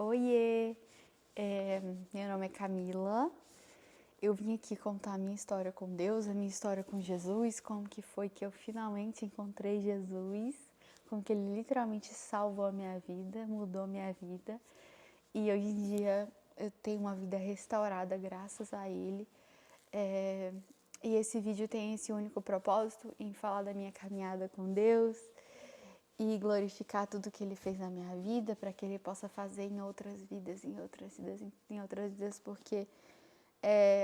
Oiê! Meu nome é Camila. Eu vim aqui contar a minha história com Deus, a minha história com Jesus, como que foi que eu finalmente encontrei Jesus, como que Ele literalmente salvou a minha vida, mudou a minha vida. E hoje em dia eu tenho uma vida restaurada graças a Ele. E esse vídeo tem esse único propósito, em falar da minha caminhada com Deus e glorificar tudo que Ele fez na minha vida, para que Ele possa fazer em outras vidas, porque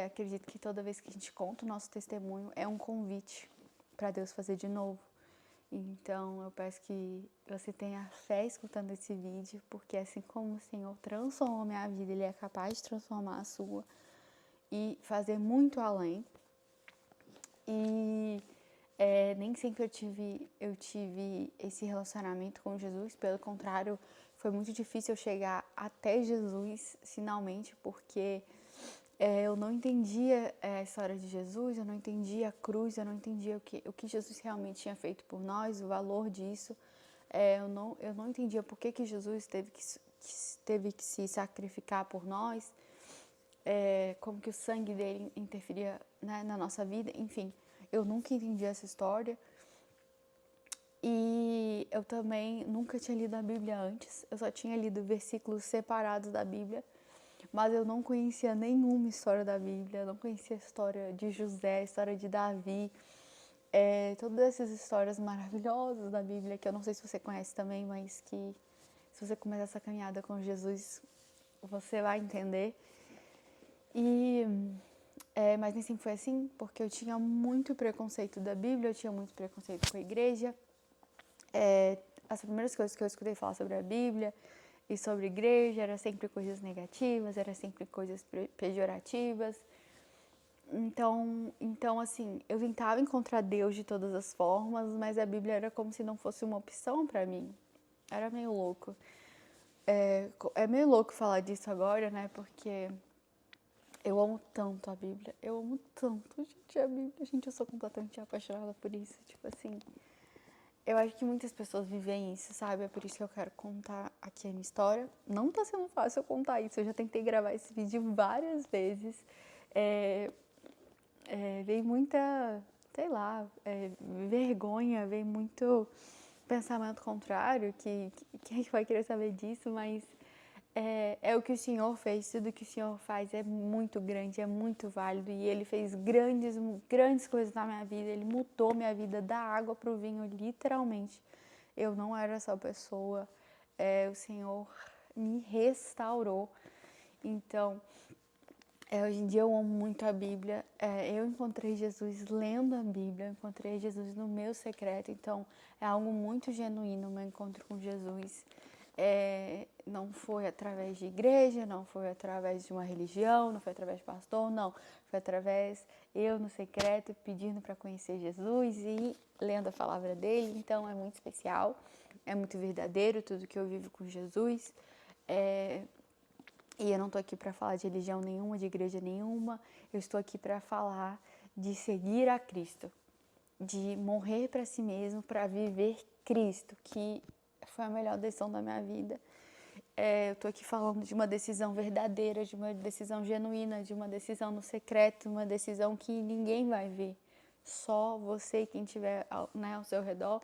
acredito que toda vez que a gente conta o nosso testemunho é um convite para Deus fazer de novo. Então eu peço que você tenha fé escutando esse vídeo, porque assim como o Senhor transformou a minha vida, Ele é capaz de transformar a sua e fazer muito além. E nem sempre eu tive esse relacionamento com Jesus, pelo contrário, foi muito difícil eu chegar até Jesus finalmente, porque eu não entendia a história de Jesus, eu não entendia a cruz, eu não entendia o que Jesus realmente tinha feito por nós, o valor disso. Eu não entendia por que Jesus teve que se sacrificar por nós, como que o sangue dele interferia, né, na nossa vida, enfim. Eu nunca entendi essa história. E eu também nunca tinha lido a Bíblia antes. Eu só tinha lido versículos separados da Bíblia. Mas eu não conhecia nenhuma história da Bíblia. Eu não conhecia a história de José, a história de Davi. Todas essas histórias maravilhosas da Bíblia, que eu não sei se você conhece também, mas que se você começar essa caminhada com Jesus, você vai entender. Mas nem sempre foi assim, porque eu tinha muito preconceito da Bíblia, eu tinha muito preconceito com a igreja. As primeiras coisas que eu escutei falar sobre a Bíblia e sobre a igreja era sempre coisas negativas, era sempre coisas pejorativas. Então, assim, eu tentava encontrar Deus de todas as formas, mas a Bíblia era como se não fosse uma opção para mim. Era meio louco. É meio louco falar disso agora, né? Porque eu amo tanto a Bíblia. Eu amo tanto, gente, a Bíblia. Gente, eu sou completamente apaixonada por isso. Tipo assim, eu acho que muitas pessoas vivem isso, sabe? É por isso que eu quero contar aqui a minha história. Não tá sendo fácil eu contar isso. Eu já tentei gravar esse vídeo várias vezes. Veio muita, sei lá, vergonha, veio muito pensamento contrário, que quem é que vai querer saber disso, mas é o que o Senhor fez, tudo que o Senhor faz é muito grande, é muito válido, e Ele fez grandes coisas na minha vida, Ele mudou minha vida da água para o vinho, literalmente. Eu não era essa pessoa, o Senhor me restaurou. Então, hoje em dia eu amo muito a Bíblia. Eu encontrei Jesus lendo a Bíblia, eu encontrei Jesus no meu secreto, então é algo muito genuíno o meu encontro com Jesus. Não foi através de igreja, não foi através de uma religião, não foi através de pastor, não. Foi através eu no secreto pedindo para conhecer Jesus e lendo a palavra dele. Então é muito especial, é muito verdadeiro tudo que eu vivo com Jesus. E eu não estou aqui para falar de religião nenhuma, de igreja nenhuma. Eu estou aqui para falar de seguir a Cristo, de morrer para si mesmo, para viver Cristo, que foi a melhor decisão da minha vida. Eu estou aqui falando de uma decisão verdadeira, de uma decisão genuína, de uma decisão no secreto, uma decisão que ninguém vai ver, só você e quem estiver, né, ao seu redor,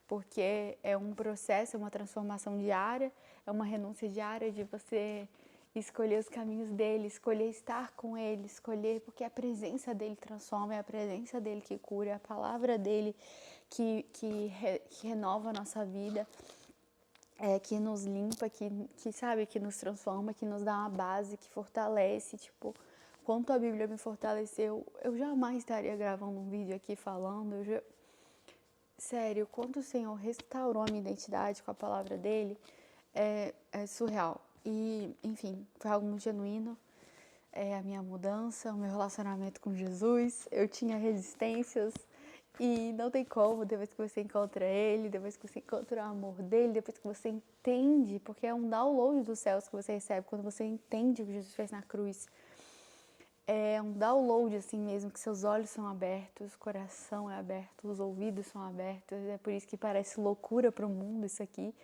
porque é um processo, é uma transformação diária, é uma renúncia diária de você escolher os caminhos dele, escolher estar com ele, escolher, porque a presença dele transforma, é a presença dele que cura, é a palavra dele que renova a nossa vida, que nos limpa, sabe, que nos transforma, que nos dá uma base, que fortalece, tipo, quanto a Bíblia me fortaleceu, eu jamais estaria gravando um vídeo aqui falando, sério, quanto o Senhor restaurou a minha identidade com a palavra dele, é surreal. E, enfim, foi algo muito genuíno. A minha mudança, o meu relacionamento com Jesus. Eu tinha resistências e não tem como, depois que você encontra Ele, depois que você encontra o amor dele, depois que você entende, porque é um download dos céus que você recebe quando você entende o que Jesus fez na cruz. É um download assim mesmo, que seus olhos são abertos, o coração é aberto, os ouvidos são abertos. É por isso que parece loucura para o mundo isso aqui.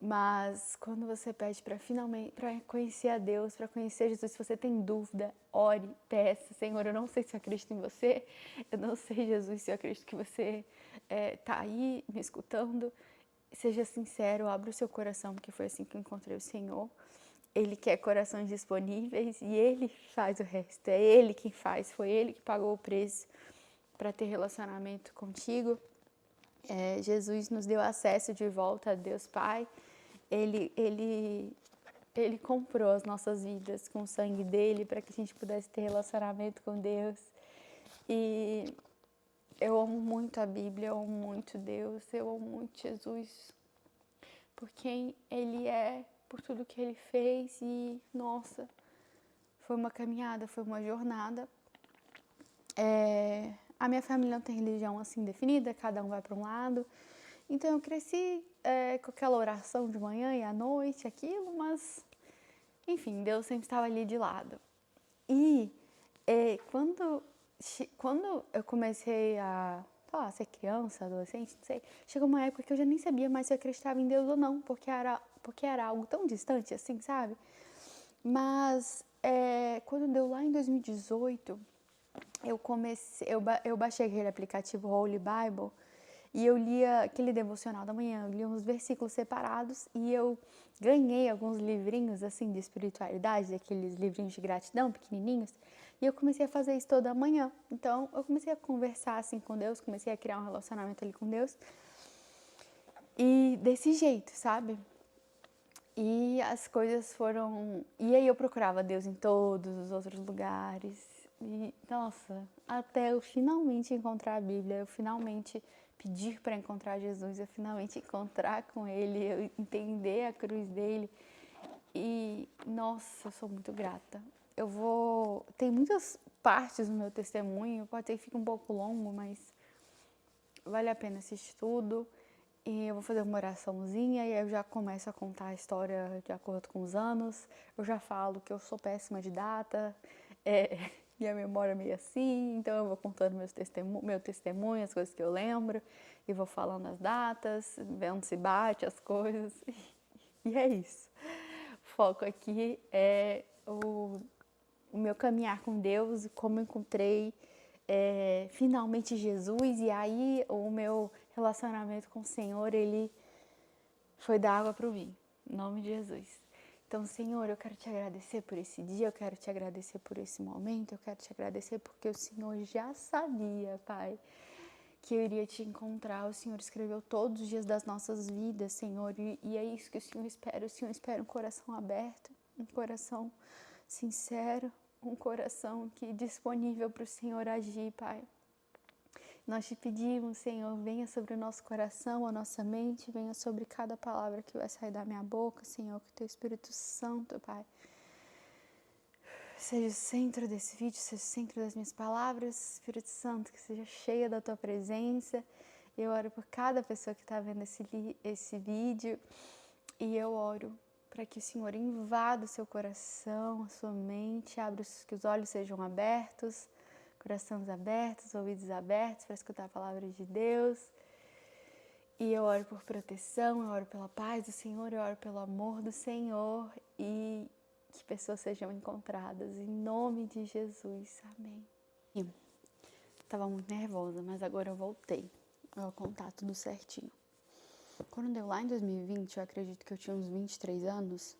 Mas quando você pede para finalmente, para conhecer a Deus, para conhecer Jesus, se você tem dúvida, ore, peça, Senhor, eu não sei se eu acredito em você, eu não sei, Jesus, se eu acredito que você tá aí me escutando. Seja sincero, abra o seu coração, porque foi assim que eu encontrei o Senhor. Ele quer corações disponíveis e Ele faz o resto. É Ele quem faz, foi Ele que pagou o preço para ter relacionamento contigo. Jesus nos deu acesso de volta a Deus Pai. Ele comprou as nossas vidas com o sangue dele para que a gente pudesse ter relacionamento com Deus. E eu amo muito a Bíblia, eu amo muito Deus, eu amo muito Jesus, por quem Ele é, por tudo que Ele fez. E, nossa, foi uma caminhada, foi uma jornada. A minha família não tem religião assim definida, cada um vai para um lado. Então eu cresci com aquela oração de manhã e à noite, aquilo, mas enfim, Deus sempre estava ali de lado. E quando eu comecei a ser criança, adolescente, não sei, chegou uma época que eu já nem sabia mais se eu acreditava em Deus ou não, porque era algo tão distante assim, sabe? Mas quando deu lá em 2018, eu baixei aquele aplicativo Holy Bible e eu lia aquele devocional da manhã, eu lia uns versículos separados e eu ganhei alguns livrinhos assim de espiritualidade, aqueles livrinhos de gratidão pequenininhos, e eu comecei a fazer isso toda manhã. Então eu comecei a conversar assim com Deus, comecei a criar um relacionamento ali com Deus. E desse jeito, sabe? E as coisas foram... E aí eu procurava Deus em todos os outros lugares. E, nossa, até eu finalmente encontrar a Bíblia, eu finalmente pedir para encontrar Jesus, eu finalmente encontrar com Ele, eu entender a cruz dele. E, nossa, eu sou muito grata. Tem muitas partes do meu testemunho, pode ser que fique um pouco longo, mas vale a pena assistir tudo. E eu vou fazer uma oraçãozinha e aí eu já começo a contar a história de acordo com os anos. Eu já falo que eu sou péssima de data, minha memória é meio assim, então eu vou contando meu testemunho, as coisas que eu lembro, e vou falando as datas, vendo se bate as coisas. E é isso. O foco aqui é o meu caminhar com Deus, como eu encontrei finalmente Jesus, e aí o meu relacionamento com o Senhor, ele foi da água para o vinho, em nome de Jesus. Então, Senhor, eu quero te agradecer por esse dia, eu quero te agradecer por esse momento, eu quero te agradecer porque o Senhor já sabia, Pai, que eu iria te encontrar. O Senhor escreveu todos os dias das nossas vidas, Senhor, e é isso que o Senhor espera. O Senhor espera um coração aberto, um coração sincero, um coração que é disponível para o Senhor agir, Pai. Nós te pedimos, Senhor, venha sobre o nosso coração, a nossa mente, venha sobre cada palavra que vai sair da minha boca, Senhor, que o Teu Espírito Santo, Pai, seja o centro desse vídeo, seja o centro das minhas palavras, Espírito Santo, que seja cheia da Tua presença. Eu oro por cada pessoa que está vendo esse vídeo e eu oro para que o Senhor invada o seu coração, a sua mente, que os olhos sejam abertos, corações abertos, ouvidos abertos para escutar a palavra de Deus. E eu oro por proteção, eu oro pela paz do Senhor, eu oro pelo amor do Senhor e que pessoas sejam encontradas em nome de Jesus. Amém. Estava muito nervosa, mas agora eu voltei. Eu vou contar tudo certinho. Quando deu lá em 2020, eu acredito que eu tinha uns 23 anos,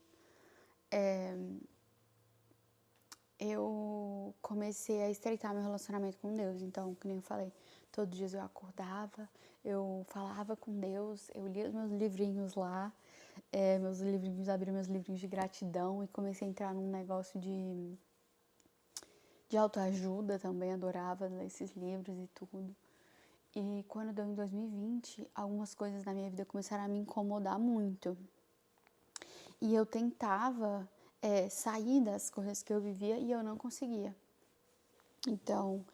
eu comecei a estreitar meu relacionamento com Deus. Então, como eu falei, todos os dias eu acordava, eu falava com Deus, eu lia meus livrinhos lá, abri meus livrinhos de gratidão e comecei a entrar num negócio de autoajuda também, adorava ler esses livros e tudo. E quando deu em 2020, algumas coisas na minha vida começaram a me incomodar muito. E eu tentava sair das coisas que eu vivia e eu não conseguia. Então,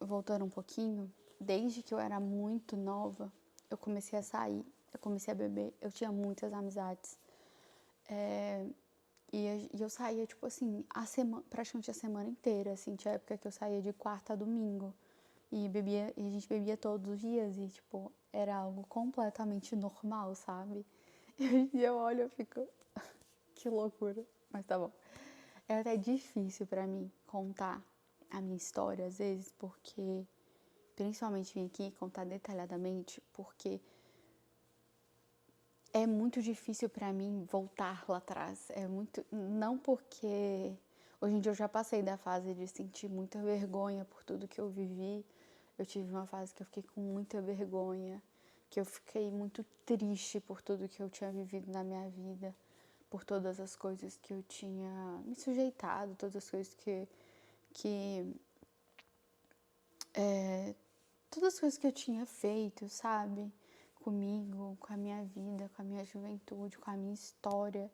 voltando um pouquinho, desde que eu era muito nova, eu comecei a sair, eu comecei a beber, eu tinha muitas amizades. E eu saía, tipo assim, praticamente a semana inteira, assim, tinha época que eu saía de quarta a domingo. E a gente bebia todos os dias e, tipo, era algo completamente normal, sabe? E eu olho e fico, que loucura, mas tá bom. É até difícil pra mim contar a minha história, às vezes, porque, principalmente vim aqui contar detalhadamente, porque é muito difícil pra mim voltar lá atrás. Não porque hoje em dia eu já passei da fase de sentir muita vergonha por tudo que eu vivi. Eu tive uma fase que eu fiquei com muita vergonha, que eu fiquei muito triste por tudo que eu tinha vivido na minha vida, por todas as coisas que eu tinha me sujeitado, todas as coisas que todas as coisas que eu tinha feito, sabe? Comigo, com a minha vida, com a minha juventude, com a minha história,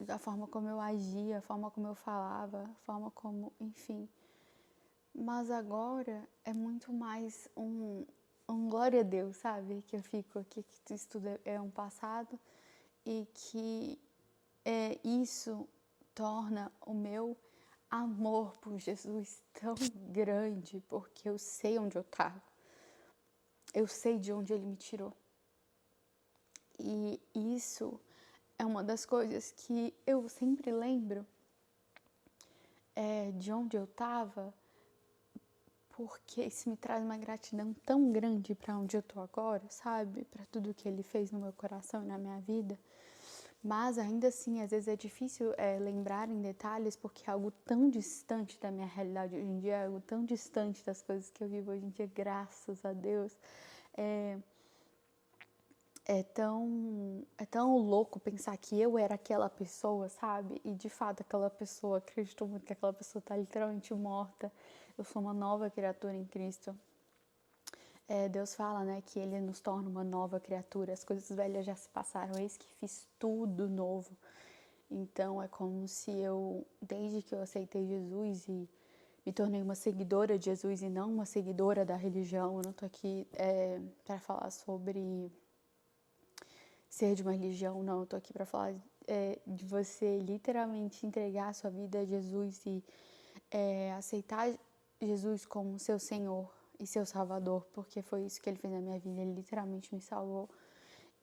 a forma como eu agia, a forma como eu falava, a forma como, enfim. Mas agora é muito mais um glória a Deus, sabe? Que eu fico aqui, que isso tudo é um passado e que isso torna o meu amor por Jesus tão grande, porque eu sei onde eu estava. Eu sei de onde ele me tirou. E isso é uma das coisas que eu sempre lembro de onde eu estava, porque isso me traz uma gratidão tão grande para onde eu tô agora, sabe? Para tudo que ele fez no meu coração e na minha vida. Mas ainda assim, às vezes é difícil lembrar em detalhes, porque é algo tão distante da minha realidade hoje em dia, é algo tão distante das coisas que eu vivo hoje em dia, graças a Deus. É tão louco pensar que eu era aquela pessoa, sabe? E de fato, aquela pessoa, acredito muito que aquela pessoa tá literalmente morta. Eu sou uma nova criatura em Cristo. Deus fala, né, que Ele nos torna uma nova criatura. As coisas velhas já se passaram, eis que fiz tudo novo. Então é como se desde que eu aceitei Jesus e me tornei uma seguidora de Jesus e não uma seguidora da religião, eu não tô aqui para falar sobre ser de uma religião, não, eu tô aqui para falar de você literalmente entregar a sua vida a Jesus e aceitar Jesus como seu Senhor e seu Salvador, porque foi isso que Ele fez na minha vida, Ele literalmente me salvou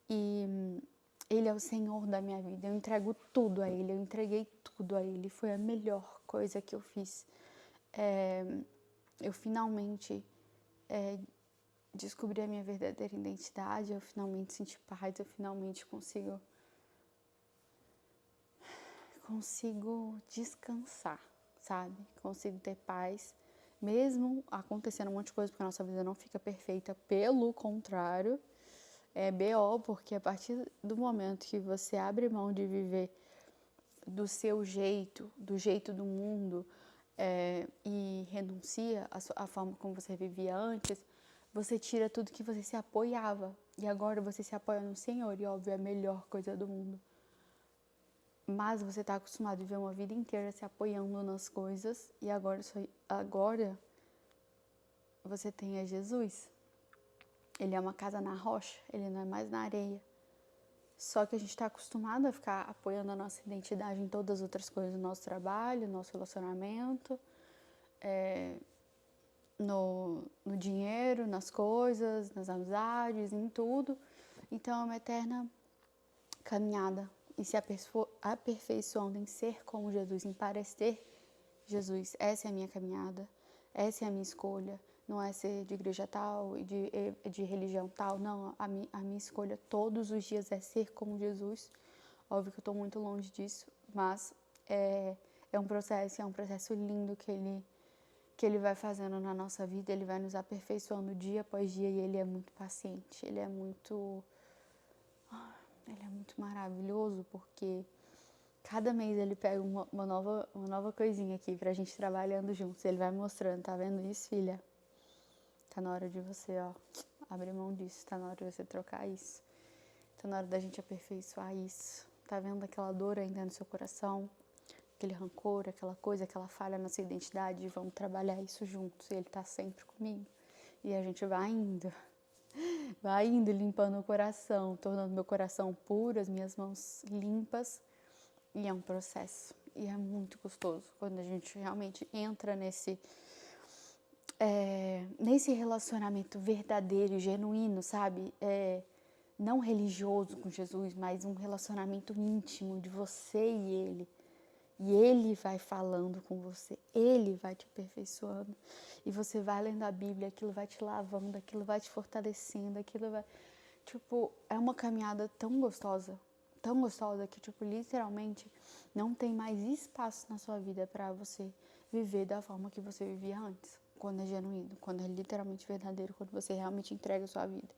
e Ele é o Senhor da minha vida, eu entrego tudo a Ele, eu entreguei tudo a Ele, foi a melhor coisa que eu fiz. Eu finalmente descobri a minha verdadeira identidade, eu finalmente senti paz, eu finalmente consigo descansar, sabe? Consigo ter paz, mesmo acontecendo um monte de coisa, porque a nossa vida não fica perfeita, pelo contrário, é BO, porque a partir do momento que você abre mão de viver do seu jeito, do jeito do mundo, e renuncia à forma como você vivia antes, você tira tudo que você se apoiava. E agora você se apoia no Senhor, e óbvio, é a melhor coisa do mundo. Mas você está acostumado a viver uma vida inteira se apoiando nas coisas, e agora você tem a Jesus. Ele é uma casa na rocha, ele não é mais na areia. Só que a gente está acostumado a ficar apoiando a nossa identidade em todas as outras coisas, no nosso trabalho, no nosso relacionamento, no dinheiro, nas coisas, nas amizades, em tudo. Então é uma eterna caminhada e se aperfeiçoando em ser como Jesus, em parecer Jesus. Essa é a minha caminhada, essa é a minha escolha. Não é ser de igreja tal e de religião tal, não. A minha escolha todos os dias é ser como Jesus. Óbvio que eu estou muito longe disso, mas é um processo lindo que ele vai fazendo na nossa vida, ele vai nos aperfeiçoando dia após dia e ele é muito paciente, ele é muito maravilhoso, porque cada mês ele pega uma nova coisinha aqui pra gente trabalhando juntos, ele vai mostrando, tá vendo isso, filha? Tá na hora de você, abrir mão disso, tá na hora de você trocar isso, tá na hora da gente aperfeiçoar isso, tá vendo aquela dor ainda no seu coração? Aquele rancor, aquela coisa, aquela falha na sua identidade, vamos trabalhar isso juntos. E ele tá sempre comigo. E a gente vai indo limpando o coração, tornando meu coração puro, as minhas mãos limpas. E é um processo. E é muito gostoso quando a gente realmente entra nesse relacionamento verdadeiro, genuíno, sabe? Não religioso com Jesus, mas um relacionamento íntimo de você e Ele. E Ele vai falando com você, Ele vai te aperfeiçoando. E você vai lendo a Bíblia, aquilo vai te lavando, aquilo vai te fortalecendo, aquilo vai... Tipo, é uma caminhada tão gostosa que, tipo, literalmente não tem mais espaço na sua vida para você viver da forma que você vivia antes. Quando é genuíno, quando é literalmente verdadeiro, quando você realmente entrega a sua vida.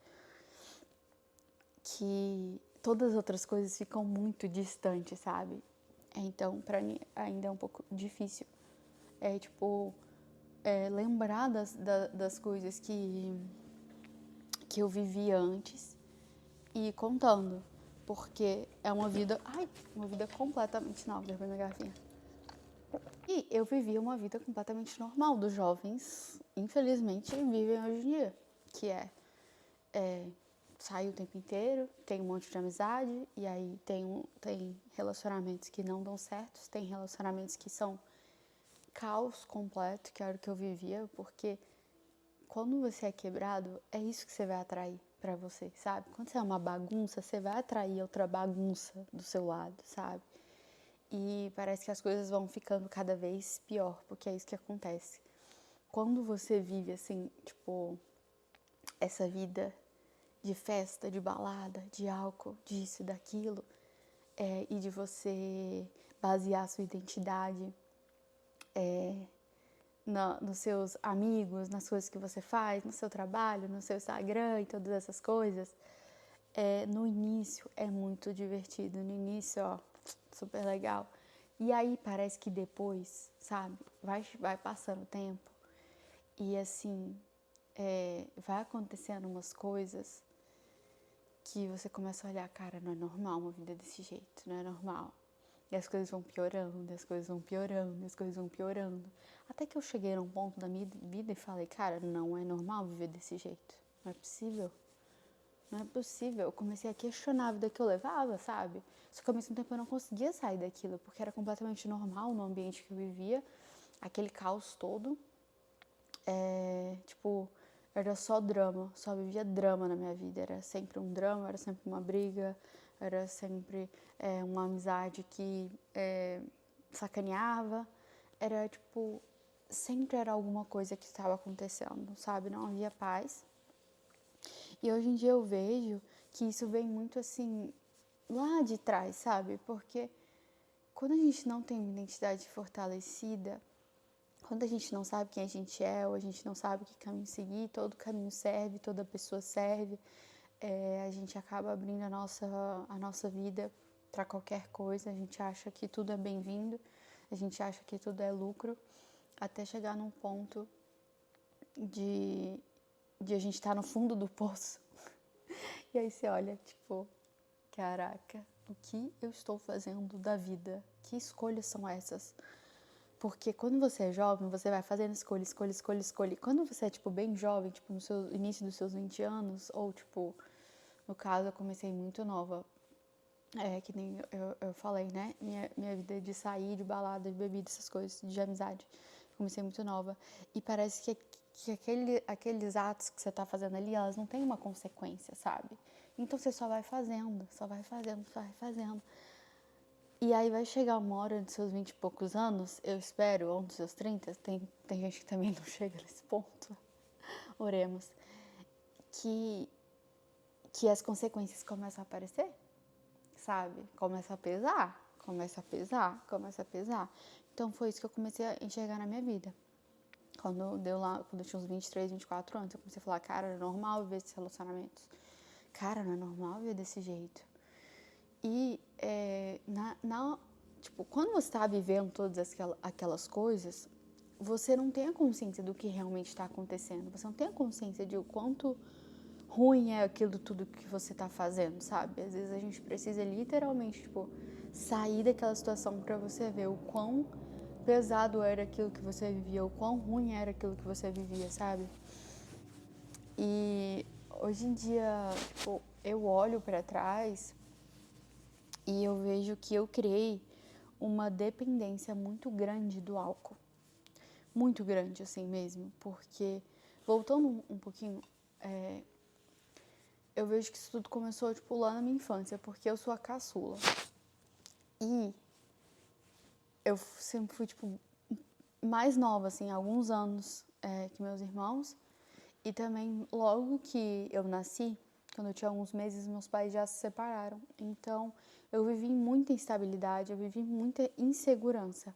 Que todas as outras coisas ficam muito distantes, sabe? Então, pra mim, ainda é um pouco difícil. Lembrar das coisas que eu vivi antes e contando. Porque é uma vida completamente nova. Derrubei minha garrafinha. E eu vivia uma vida completamente normal dos jovens, infelizmente, vivem hoje em dia. Que sai o tempo inteiro, tem um monte de amizade, e aí tem relacionamentos que não dão certo, tem relacionamentos que são caos completo, que era o que eu vivia, porque quando você é quebrado, é isso que você vai atrair pra você, sabe? Quando você é uma bagunça, você vai atrair outra bagunça do seu lado, sabe? E parece que as coisas vão ficando cada vez pior, porque é isso que acontece. Quando você vive assim, tipo, essa vida de festa, de balada, de álcool, disso, daquilo, e de você basear a sua identidade nos seus amigos, nas coisas que você faz, no seu trabalho, no seu Instagram e todas essas coisas, no início é muito divertido, no início, ó, super legal. E aí parece que depois, sabe, vai passando o tempo e assim, vai acontecendo umas coisas que você começa a olhar, cara, não é normal uma vida desse jeito, não é normal. E as coisas vão piorando, as coisas vão piorando, as coisas vão piorando. Até que eu cheguei num ponto da minha vida e falei, cara, não é normal viver desse jeito. Não é possível. Não é possível. Eu comecei a questionar a vida que eu levava, sabe? Só que ao mesmo tempo eu não conseguia sair daquilo, porque era completamente normal no ambiente que eu vivia, aquele caos todo. Era só drama, só vivia drama na minha vida. Era sempre um drama, era sempre uma briga, era sempre uma amizade que sacaneava. Era tipo, sempre era alguma coisa que estava acontecendo, sabe? Não havia paz. E hoje em dia eu vejo que isso vem muito assim, lá de trás, sabe? Porque quando a gente não tem uma identidade fortalecida, quando a gente não sabe quem a gente é, ou a gente não sabe que caminho seguir, todo caminho serve, toda pessoa serve, a gente acaba abrindo a nossa vida para qualquer coisa, a gente acha que tudo é bem-vindo, a gente acha que tudo é lucro, até chegar num ponto de a gente estar no fundo do poço. E aí você olha, tipo, caraca, o que eu estou fazendo da vida? Que escolhas são essas? Porque quando você é jovem, você vai fazendo escolha. Quando você é, tipo, bem jovem, tipo, no seu início dos seus 20 anos, ou, tipo, no caso, eu comecei muito nova, que nem eu falei, né? Minha vida de sair, de balada, de bebida, essas coisas, de amizade. Comecei muito nova. E parece que aqueles atos que você tá fazendo ali, elas não têm uma consequência, sabe? Então você só vai fazendo. E aí vai chegar uma hora dos seus 20 e poucos anos, eu espero, ou dos seus 30, tem gente que também não chega nesse ponto, oremos, que as consequências começam a aparecer, sabe? Começa a pesar. Então foi isso que eu comecei a enxergar na minha vida. Quando eu tinha uns 23, 24 anos, eu comecei a falar, cara, não é normal viver esses relacionamentos. Cara, não é normal viver desse jeito. E quando você está vivendo todas aquelas coisas, você não tem a consciência do que realmente está acontecendo. Você não tem a consciência de o quanto ruim é aquilo tudo que você está fazendo, sabe? Às vezes a gente precisa literalmente, tipo, sair daquela situação para você ver o quão pesado era aquilo que você vivia, o quão ruim era aquilo que você vivia, sabe? E hoje em dia, tipo, eu olho para trás e eu vejo que eu criei uma dependência muito grande do álcool. muito grande, assim mesmo, porque, voltando um pouquinho, eu vejo que isso tudo começou, tipo, lá na minha infância, porque eu sou a caçula. E eu sempre fui, tipo, mais nova, assim, alguns anos que meus irmãos. E também, logo que eu nasci, quando eu tinha alguns meses, meus pais já se separaram. Então, eu vivi muita instabilidade, eu vivi muita insegurança.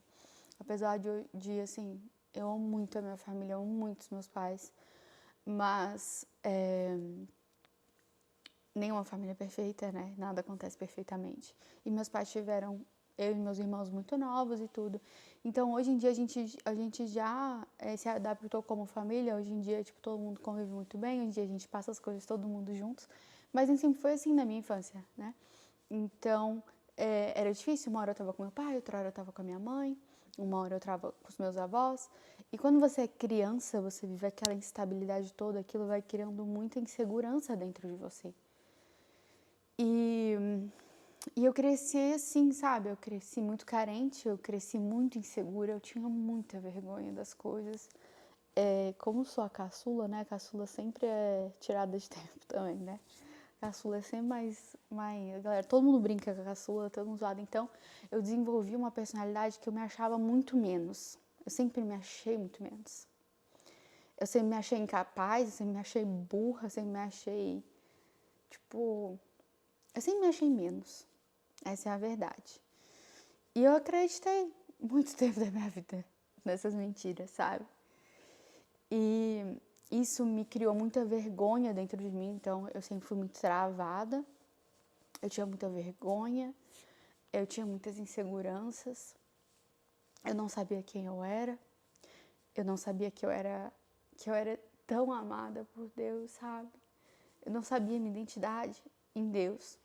Apesar de assim, eu amo muito a minha família, eu amo muito os meus pais. Mas nenhuma família é perfeita, né? Nada acontece perfeitamente. E meus pais tiveram eu e meus irmãos muito novos e tudo. Então, hoje em dia, a gente já se adaptou como família. Hoje em dia, tipo, todo mundo convive muito bem. Hoje em dia, a gente passa as coisas todo mundo juntos. Mas nem sempre foi assim na minha infância, né? Então, era difícil. Uma hora eu tava com meu pai, outra hora eu tava com a minha mãe. Uma hora eu tava com os meus avós. E quando você é criança, você vive aquela instabilidade toda. Aquilo vai criando muita insegurança dentro de você. E eu cresci assim, sabe? Eu cresci muito carente, eu cresci muito insegura, eu tinha muita vergonha das coisas. Como sou a caçula, né? A caçula sempre é tirada de tempo também, né? A caçula é sempre mais... Galera, todo mundo brinca com a caçula, todo mundo zoado. Então, eu desenvolvi uma personalidade que eu me achava muito menos. Eu sempre me achei muito menos. Eu sempre me achei incapaz, eu sempre me achei burra, eu sempre me achei... Tipo... Eu sempre me achei menos. Essa é a verdade. E eu acreditei muito tempo da minha vida nessas mentiras, sabe? E isso me criou muita vergonha dentro de mim, então eu sempre fui muito travada, eu tinha muita vergonha, eu tinha muitas inseguranças, eu não sabia quem eu não sabia que eu era tão amada por Deus, sabe? Eu não sabia minha identidade em Deus.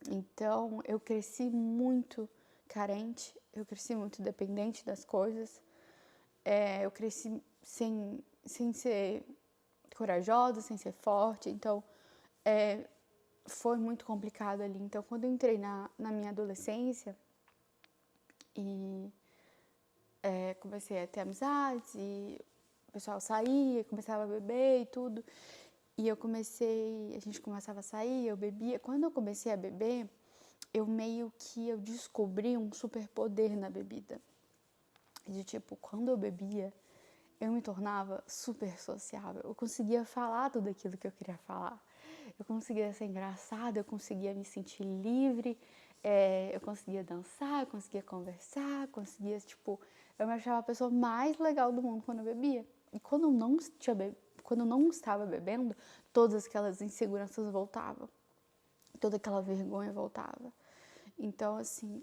Então, eu cresci muito carente, eu cresci muito dependente das coisas, eu cresci sem ser corajosa, sem ser forte, então foi muito complicado ali. Então, quando eu entrei na minha adolescência e comecei a ter amizades e o pessoal saía, começava a beber e tudo, e a gente começava a sair, eu bebia. Quando eu comecei a beber, eu descobri um superpoder na bebida. De tipo, quando eu bebia, eu me tornava super sociável. Eu conseguia falar tudo aquilo que eu queria falar. Eu conseguia ser engraçada, eu conseguia me sentir livre, eu conseguia dançar, eu conseguia conversar, tipo... Eu me achava a pessoa mais legal do mundo quando eu bebia. E quando eu não estava bebendo, todas aquelas inseguranças voltavam. Toda aquela vergonha voltava. Então, assim,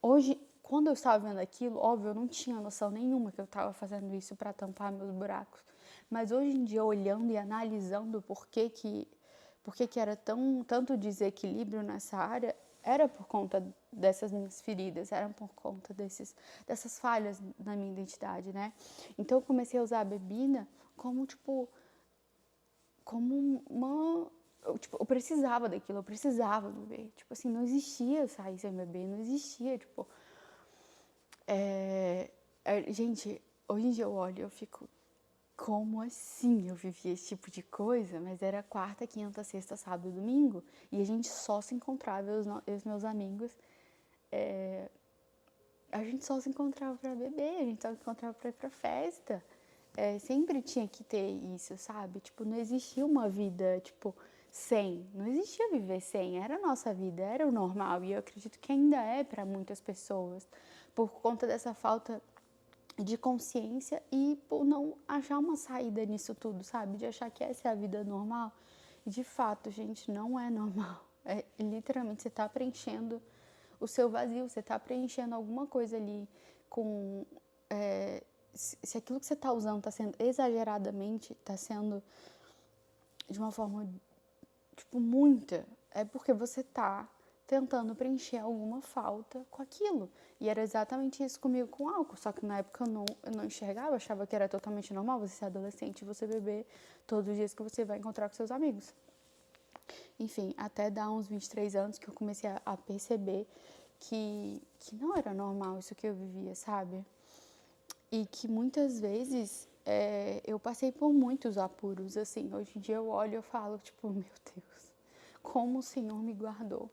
hoje, quando eu estava vendo aquilo, óbvio, eu não tinha noção nenhuma que eu estava fazendo isso para tampar meus buracos. Mas hoje em dia, olhando e analisando por que era tanto desequilíbrio nessa área, era por conta dessas minhas feridas, era por conta dessas falhas na minha identidade, né? Então, eu comecei a usar a bebida como uma... eu precisava daquilo, eu precisava beber. Tipo assim, não existia sair sem beber, não existia, tipo... gente, hoje em dia eu olho e eu fico... Como assim eu vivia esse tipo de coisa? Mas era quarta, quinta, sexta, sábado, domingo. E a gente só se encontrava, eu e os meus amigos. A gente só se encontrava pra beber, a gente só se encontrava pra ir pra festa. Sempre tinha que ter isso, sabe? Tipo, não existia uma vida, tipo, sem. Não existia viver sem. Era a nossa vida, era o normal. E eu acredito que ainda é pra muitas pessoas. Por conta dessa falta de consciência e por não achar uma saída nisso tudo, sabe? De achar que essa é a vida normal. E de fato, gente, não é normal. Literalmente, você tá preenchendo o seu vazio, você tá preenchendo alguma coisa ali com... se aquilo que você tá usando tá sendo exageradamente, tá sendo de uma forma, tipo, muita, é porque você tá tentando preencher alguma falta com aquilo. E era exatamente isso comigo com álcool. Só que na época eu não enxergava, eu achava que era totalmente normal você ser adolescente e você beber todos os dias que você vai encontrar com seus amigos. Enfim, até dar uns 23 anos que eu comecei a perceber que não era normal isso que eu vivia, sabe? E que muitas vezes eu passei por muitos apuros, assim. Hoje em dia eu olho e eu falo, tipo, meu Deus, como o Senhor me guardou.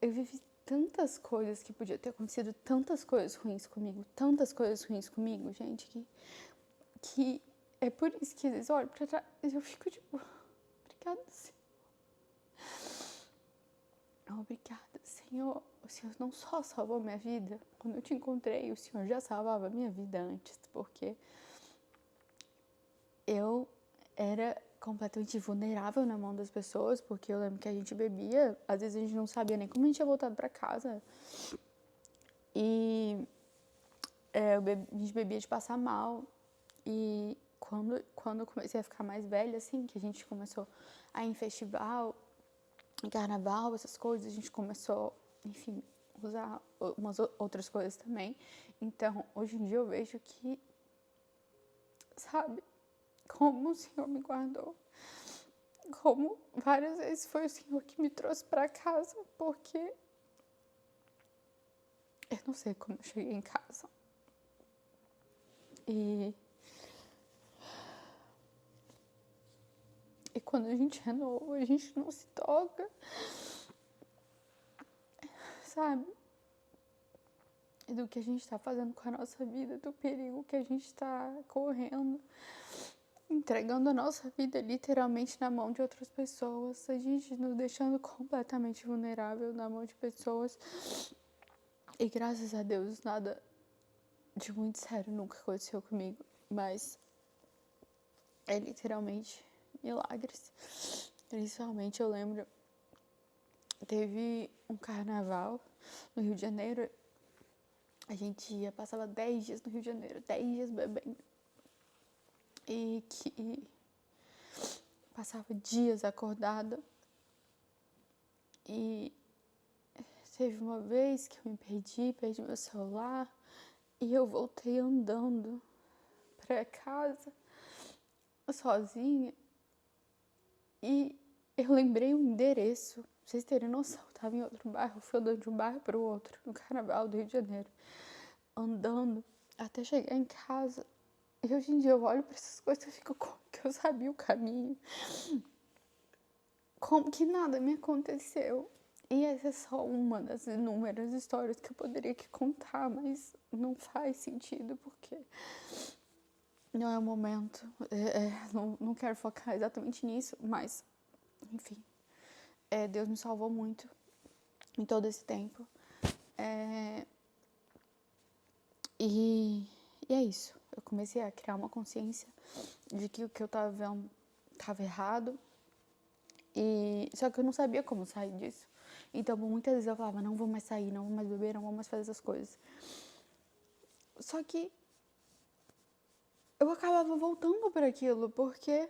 Eu vivi tantas coisas que podia ter acontecido, tantas coisas ruins comigo, gente, que é por isso que às vezes eu olho pra trás e eu fico tipo, obrigada, Senhor. Obrigada, Senhor. O Senhor não só salvou minha vida, quando eu te encontrei, o Senhor já salvava a minha vida antes, porque eu era completamente vulnerável na mão das pessoas, porque eu lembro que a gente bebia, às vezes a gente não sabia nem como a gente tinha voltado pra casa. E a gente bebia de passar mal. E quando eu comecei a ficar mais velha, assim, que a gente começou a ir em festival, em carnaval, essas coisas, a gente começou, enfim, usar umas outras coisas também. Então, hoje em dia eu vejo que, sabe, como o Senhor me guardou. Como várias vezes foi o Senhor que me trouxe pra casa, porque eu não sei como eu cheguei em casa. E quando a gente é novo, a gente não se toca, sabe? Do que a gente tá fazendo com a nossa vida, do perigo que a gente tá correndo, entregando a nossa vida literalmente na mão de outras pessoas, a gente nos deixando completamente vulnerável na mão de pessoas. E graças a Deus nada de muito sério nunca aconteceu comigo, mas é literalmente milagres. Principalmente eu lembro, teve um carnaval no Rio de Janeiro, a gente passava 10 dias no Rio de Janeiro, 10 dias bebendo. E que passava dias acordada. E teve uma vez que eu me perdi meu celular e eu voltei andando pra casa sozinha. E eu lembrei o endereço, pra vocês terem noção, eu tava em outro bairro, fui andando de um bairro pro outro, no carnaval do Rio de Janeiro, andando até chegar em casa. E hoje em dia eu olho pra essas coisas e fico, como que eu sabia o caminho? Como que nada me aconteceu? E essa é só uma das inúmeras histórias que eu poderia aqui contar, mas não faz sentido porque não é o momento. Não quero focar exatamente nisso, mas, enfim, Deus me salvou muito em todo esse tempo. E é isso. Eu comecei a criar uma consciência de que o que eu tava vendo tava errado. Só que eu não sabia como sair disso. Então, muitas vezes eu falava, não vou mais sair, não vou mais beber, não vou mais fazer essas coisas. Só que eu acabava voltando para aquilo, porque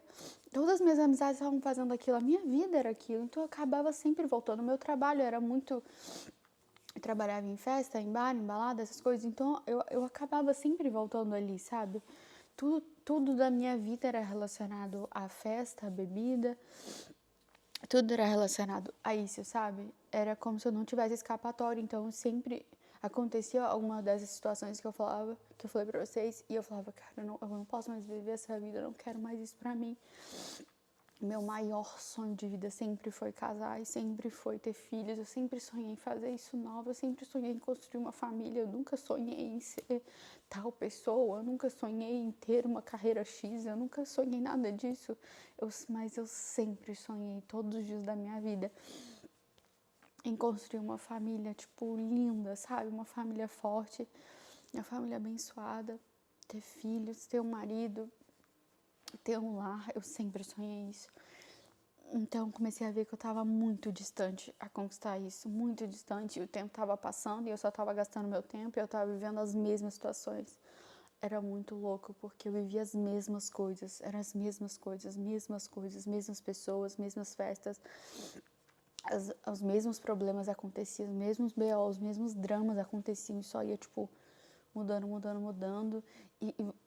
todas as minhas amizades estavam fazendo aquilo, a minha vida era aquilo, então eu acabava sempre voltando. O meu trabalho era muito... Eu trabalhava em festa, em bar, em balada, essas coisas, então eu acabava sempre voltando ali, sabe? Tudo da minha vida era relacionado à festa, à bebida, tudo era relacionado a isso, sabe? Era como se eu não tivesse escapatória, então sempre acontecia alguma dessas situações que eu falei pra vocês, e eu falava, cara, eu não posso mais viver essa vida, eu não quero mais isso pra mim. Meu maior sonho de vida sempre foi casar e sempre foi ter filhos, eu sempre sonhei em fazer isso novo, eu sempre sonhei em construir uma família, eu nunca sonhei em ser tal pessoa, eu nunca sonhei em ter uma carreira X, eu nunca sonhei nada disso, mas eu sempre sonhei todos os dias da minha vida em construir uma família, tipo, linda, sabe? Uma família forte, uma família abençoada, ter filhos, ter um marido, ter um lar, eu sempre sonhei isso. Então comecei a ver que eu tava muito distante a conquistar isso, muito distante, e o tempo tava passando e eu só tava gastando meu tempo e eu tava vivendo as mesmas situações. Era muito louco, porque eu vivia as mesmas coisas, eram as mesmas coisas, mesmas pessoas, mesmas festas, os mesmos problemas aconteciam, os mesmos BO, os mesmos dramas aconteciam, e só ia, tipo, mudando.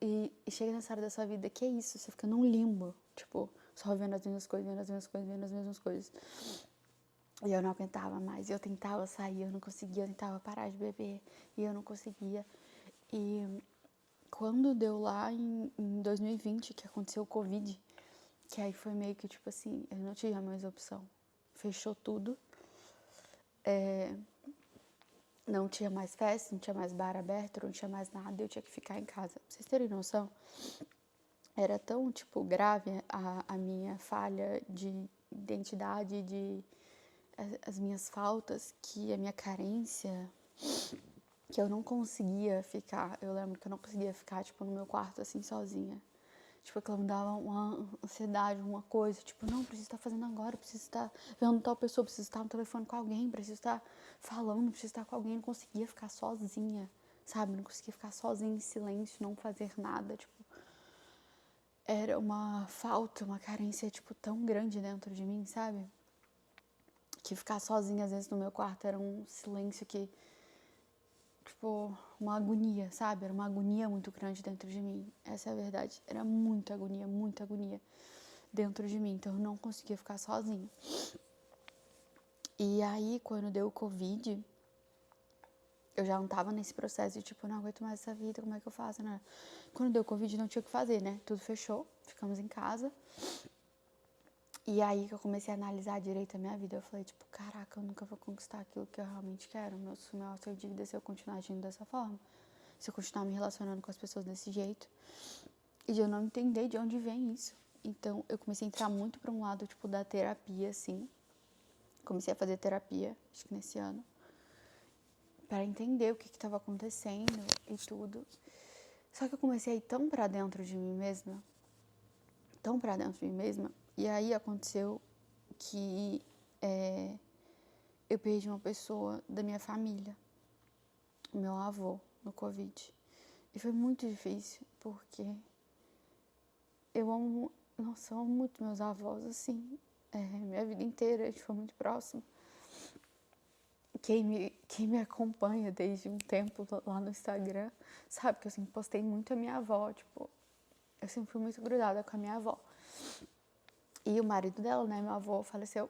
E chega nessa hora da sua vida que é isso, você fica num limbo, tipo, só vendo as mesmas coisas, vendo as mesmas coisas. E eu não aguentava mais, eu tentava sair, eu não conseguia, eu tentava parar de beber, e eu não conseguia. E quando deu lá em 2020, que aconteceu o Covid, que aí foi meio que tipo assim, eu não tinha mais opção. Fechou tudo. Não tinha mais festa, não tinha mais bar aberto, não tinha mais nada, eu tinha que ficar em casa. Pra vocês terem noção, era tão, tipo, grave a minha falha de identidade, as minhas faltas, que a minha carência, que eu não conseguia ficar. Eu lembro que eu não conseguia ficar, tipo, no meu quarto, assim, sozinha. Tipo, aquilo me dava uma ansiedade, uma coisa. Tipo, não, preciso estar fazendo agora, preciso estar vendo tal pessoa, preciso estar no telefone com alguém, preciso estar falando, preciso estar com alguém. Não conseguia ficar sozinha, sabe? Não conseguia ficar sozinha em silêncio, não fazer nada. Tipo, era uma falta, uma carência, tipo, tão grande dentro de mim, sabe? Que ficar sozinha, às vezes, no meu quarto era um silêncio que, tipo, uma agonia, sabe? Era uma agonia muito grande dentro de mim. Essa é a verdade. Era muita agonia dentro de mim. Então, eu não conseguia ficar sozinha. E aí, quando deu o Covid, eu já não tava nesse processo de, tipo, não aguento mais essa vida, como é que eu faço, né? Quando deu o Covid, não tinha o que fazer, né? Tudo fechou, ficamos em casa. E aí que eu comecei a analisar direito a minha vida. Eu falei, tipo, caraca, eu nunca vou conquistar aquilo que eu realmente quero. Meu maior dívida é se eu continuar agindo dessa forma. Se eu continuar me relacionando com as pessoas desse jeito. E de eu não entender de onde vem isso. Então, eu comecei a entrar muito pra um lado, tipo, da terapia, assim. Comecei a fazer terapia, acho que nesse ano. Pra entender o que tava acontecendo e tudo. Só que eu comecei a ir tão pra dentro de mim mesma. Tão pra dentro de mim mesma. E aí aconteceu que eu perdi uma pessoa da minha família, meu avô, no Covid. E foi muito difícil, porque eu amo, nossa, eu amo muito meus avós, assim, minha vida inteira, a gente foi muito próximo. Quem me acompanha desde um tempo lá no Instagram, sabe que eu sempre postei muito a minha avó, tipo, eu sempre fui muito grudada com a minha avó. E o marido dela, né, meu avô, faleceu.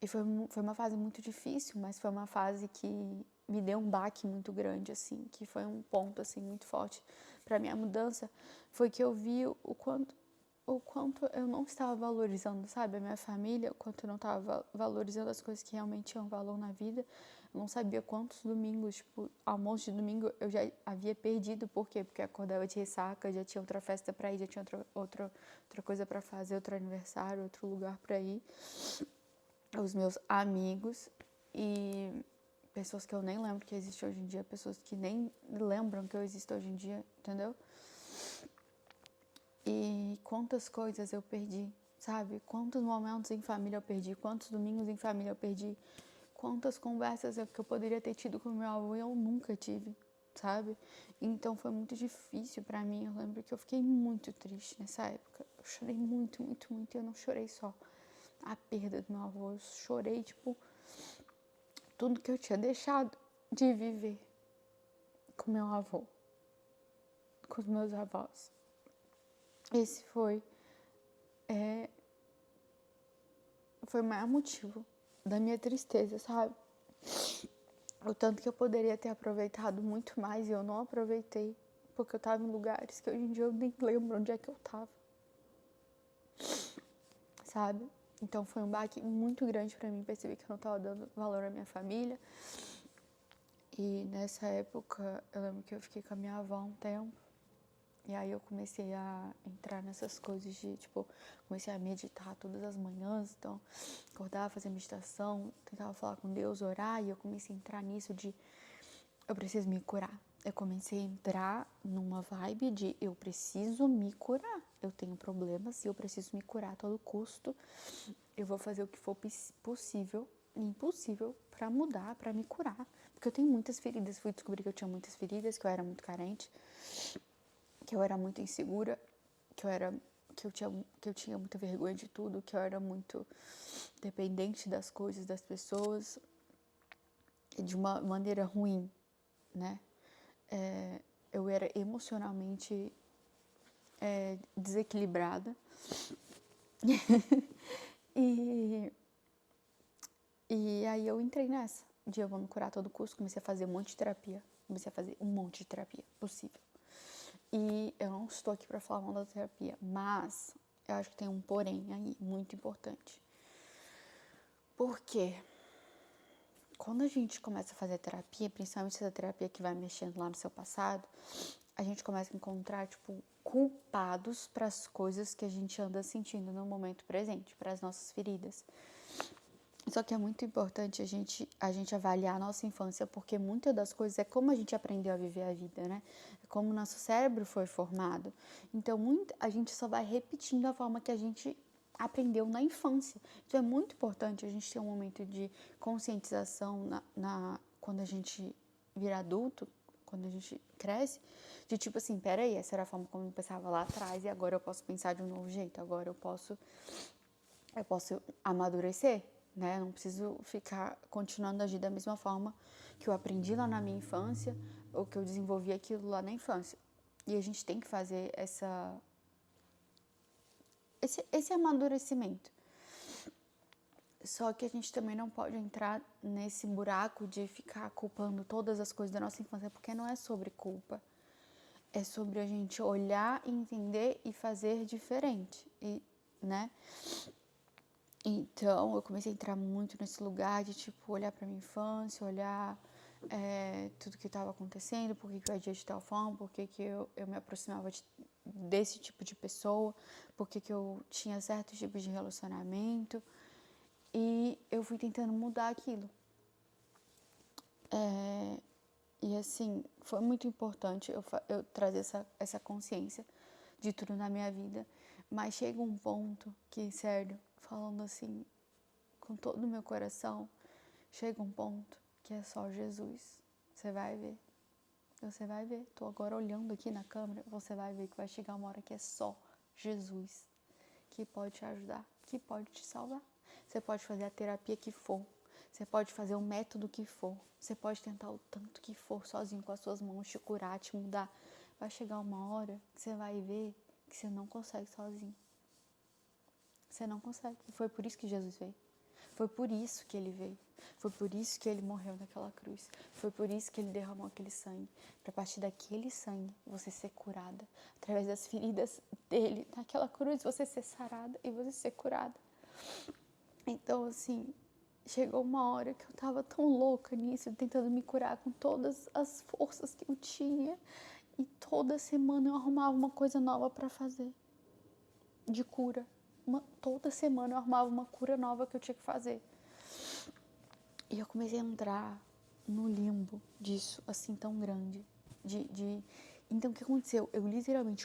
E foi uma fase muito difícil, mas foi uma fase que me deu um baque muito grande, assim, que foi um ponto, assim, muito forte para minha mudança. Foi que eu vi o quanto eu não estava valorizando, sabe, a minha família, o quanto eu não estava valorizando as coisas que realmente tinham valor na vida. Eu não sabia quantos domingos, tipo, almoço de domingo eu já havia perdido. Por quê? Porque eu acordava de ressaca, já tinha outra festa para ir, já tinha outra coisa para fazer, outro aniversário, outro lugar para ir. Os meus amigos e pessoas que eu nem lembro que existem hoje em dia, pessoas que nem lembram que eu existo hoje em dia, entendeu? E quantas coisas eu perdi, sabe? Quantos momentos em família eu perdi, quantos domingos em família eu perdi, quantas conversas que eu poderia ter tido com meu avô e eu nunca tive, sabe? Então foi muito difícil pra mim. Eu lembro que eu fiquei muito triste nessa época. Eu chorei muito, muito, muito. E eu não chorei só a perda do meu avô, eu chorei, tipo, tudo que eu tinha deixado de viver com meu avô, com os meus avós. Esse foi o maior motivo da minha tristeza, sabe? O tanto que eu poderia ter aproveitado muito mais e eu não aproveitei, porque eu tava em lugares que hoje em dia eu nem lembro onde é que eu tava, sabe? Então foi um baque muito grande pra mim, perceber que eu não tava dando valor à minha família. E nessa época, eu lembro que eu fiquei com a minha avó um tempo. E aí eu comecei a entrar nessas coisas de, tipo, comecei a meditar todas as manhãs. Então, acordava, fazer meditação, tentava falar com Deus, orar. E eu comecei a entrar nisso de, eu preciso me curar. Eu comecei a entrar numa vibe de, eu preciso me curar. Eu tenho problemas e eu preciso me curar a todo custo. Eu vou fazer o que for possível e impossível pra mudar, pra me curar. Porque eu tenho muitas feridas. Fui descobrir que eu tinha muitas feridas, que eu era muito carente, que eu era muito insegura, que eu tinha muita vergonha de tudo, que eu era muito dependente das coisas, das pessoas, e de uma maneira ruim, né? Eu era emocionalmente desequilibrada. E aí eu entrei nessa, de eu vou me curar a todo custo, comecei a fazer um monte de terapia, comecei a fazer um monte de terapia possível. E eu não estou aqui para falar mal da terapia, mas eu acho que tem um porém aí, muito importante. Por quê? Quando a gente começa a fazer terapia, principalmente essa terapia que vai mexendo lá no seu passado, a gente começa a encontrar, tipo, culpados para as coisas que a gente anda sentindo no momento presente, para as nossas feridas. Só que é muito importante a gente avaliar a nossa infância, porque muitas das coisas é como a gente aprendeu a viver a vida, né? É como o nosso cérebro foi formado. Então, a gente só vai repetindo a forma que a gente aprendeu na infância. Então, é muito importante a gente ter um momento de conscientização quando a gente vira adulto, quando a gente cresce, de tipo assim, peraí, essa era a forma como eu pensava lá atrás e agora eu posso pensar de um novo jeito, agora eu posso amadurecer, né? Não preciso ficar continuando a agir da mesma forma que eu aprendi lá na minha infância ou que eu desenvolvi aquilo lá na infância. E a gente tem que fazer esse amadurecimento. Só que a gente também não pode entrar nesse buraco de ficar culpando todas as coisas da nossa infância, porque não é sobre culpa. É sobre a gente olhar, entender e fazer diferente, né? Então, eu comecei a entrar muito nesse lugar de, tipo, olhar pra minha infância, olhar tudo que estava acontecendo, por que eu agia de tal forma, por que eu me aproximava desse tipo de pessoa, por que eu tinha certos tipos de relacionamento. E eu fui tentando mudar aquilo. E, assim, foi muito importante eu trazer essa consciência de tudo na minha vida. Mas chega um ponto que, sério, falando assim, com todo o meu coração, chega um ponto que é só Jesus. Você vai ver. Você vai ver. Tô agora olhando aqui na câmera. Você vai ver que vai chegar uma hora que é só Jesus que pode te ajudar, que pode te salvar. Você pode fazer a terapia que for. Você pode fazer o método que for. Você pode tentar o tanto que for sozinho com as suas mãos, te curar, te mudar. Vai chegar uma hora que você vai ver que você não consegue sozinho. Você não consegue. E foi por isso que Jesus veio. Foi por isso que ele veio. Foi por isso que ele morreu naquela cruz. Foi por isso que ele derramou aquele sangue. Para a partir daquele sangue você ser curada. Através das feridas dele naquela cruz você ser sarada e você ser curada. Então, assim, chegou uma hora que eu tava tão louca nisso, tentando me curar com todas as forças que eu tinha. E toda semana eu arrumava uma coisa nova para fazer. De cura. Toda semana eu arrumava uma cura nova que eu tinha que fazer. E eu comecei a entrar no limbo disso, assim, tão grande. Então, o que aconteceu? Eu literalmente,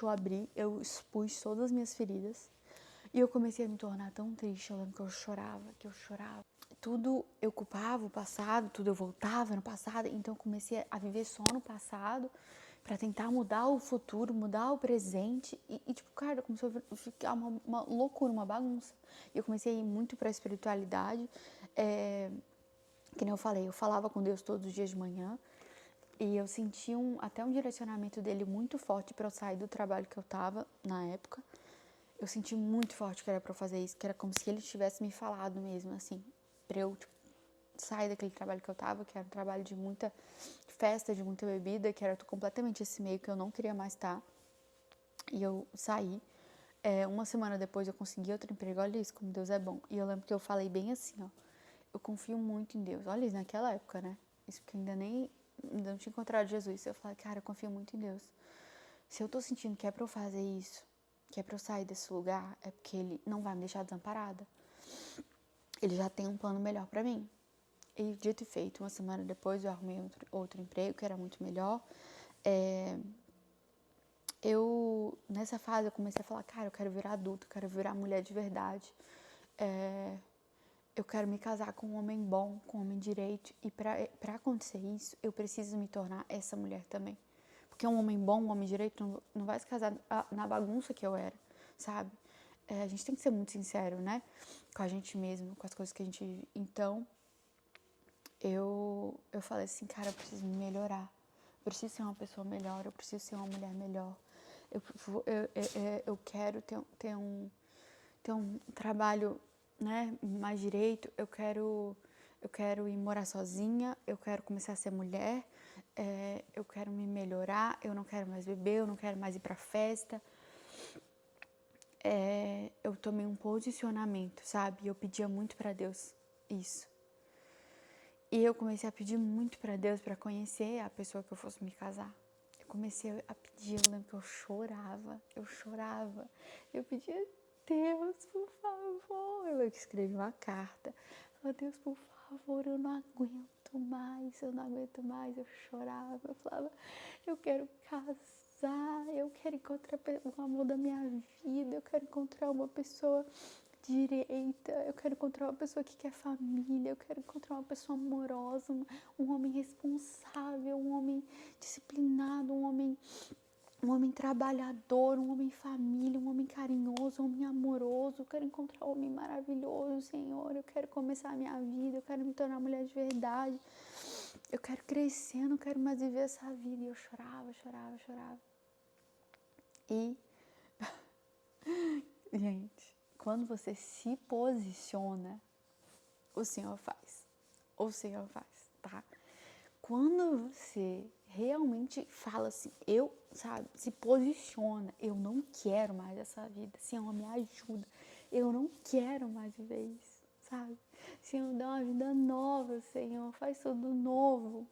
eu expus todas as minhas feridas. E eu comecei a me tornar tão triste. Eu lembro que eu chorava. Tudo eu culpava o passado, tudo eu voltava no passado. Então, eu comecei a viver só no passado para tentar mudar o futuro, mudar o presente. Tipo, cara, começou a ficar uma loucura, uma bagunça. E eu comecei a ir muito pra espiritualidade. Que nem eu falei, eu falava com Deus todos os dias de manhã. E eu senti até um direcionamento dele muito forte para eu sair do trabalho que eu tava na época. Eu senti muito forte que era pra eu fazer isso, que era como se ele tivesse me falado mesmo, assim, pra eu, tipo, sair daquele trabalho que eu tava, que era um trabalho de muita festa, de muita bebida, que era completamente esse meio que eu não queria mais estar. E eu saí. Uma semana depois eu consegui outro emprego. Olha isso, como Deus é bom. E eu lembro que eu falei bem assim, ó. Eu confio muito em Deus. Olha isso, naquela época, né? Isso porque eu ainda não tinha encontrado Jesus. Eu falei, cara, eu confio muito em Deus. Se eu tô sentindo que é pra eu fazer isso, que é pra eu sair desse lugar, é porque Ele não vai me deixar desamparada. Ele já tem um plano melhor pra mim. E dito e feito, uma semana depois eu arrumei outro emprego que era muito melhor. Nessa fase, eu comecei a falar, cara, eu quero virar adulta, eu quero virar mulher de verdade. Eu quero me casar com um homem bom, com um homem direito. E pra acontecer isso, eu preciso me tornar essa mulher também. Porque um homem bom, um homem direito, não vai se casar na bagunça que eu era, sabe? A gente tem que ser muito sincero, né? Com a gente mesmo, com as coisas que a gente vive. Então, eu falei assim, cara, eu preciso me melhorar. Eu preciso ser uma pessoa melhor, eu preciso ser uma mulher melhor. Eu quero ter um trabalho, né, mais direito. Eu quero ir morar sozinha, eu quero começar a ser mulher. eu quero me melhorar, eu não quero mais beber, eu não quero mais ir pra festa. Eu tomei um posicionamento, sabe? Eu pedia muito pra Deus isso. E eu comecei a pedir muito pra Deus pra conhecer a pessoa que eu fosse me casar. Eu comecei a pedir, eu lembro que eu chorava. Eu pedia, Deus, por favor. Eu escrevi uma carta. Falei, Deus, por favor, eu não aguento mais. Eu chorava, eu falava, eu quero casar, eu quero encontrar o amor da minha vida, eu quero encontrar uma pessoa direita, eu quero encontrar uma pessoa que quer família, eu quero encontrar uma pessoa amorosa, um homem responsável, um homem disciplinado, um homem trabalhador, um homem família, um homem carinhoso, um homem amoroso. Eu quero encontrar um homem maravilhoso, Senhor. Eu quero começar a minha vida, eu quero me tornar mulher de verdade. Eu quero crescer, eu não quero mais viver essa vida. E eu chorava. E, gente, quando você se posiciona, o Senhor faz. Tá? Quando você realmente fala assim, se posiciona, eu não quero mais essa vida, Senhor, me ajuda, eu não quero mais viver isso, sabe? Senhor, dá uma vida nova, Senhor, faz tudo novo.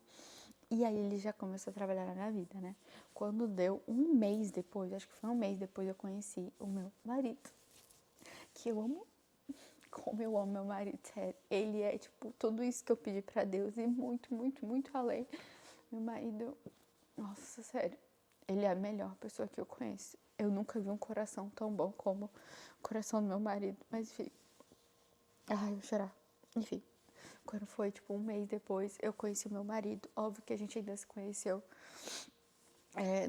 E aí ele já começou a trabalhar na minha vida, né? Quando deu um mês depois, acho que foi um mês depois, eu conheci o meu marido, que eu amo. Como eu amo meu marido, sério. Ele é, tipo, tudo isso que eu pedi pra Deus e muito além. Meu marido, nossa, sério, ele é a melhor pessoa que eu conheço. Eu nunca vi um coração tão bom como o coração do meu marido. Mas, enfim, eu vou chorar. Enfim, quando foi, tipo, um mês depois, eu conheci o meu marido. Óbvio que a gente ainda se conheceu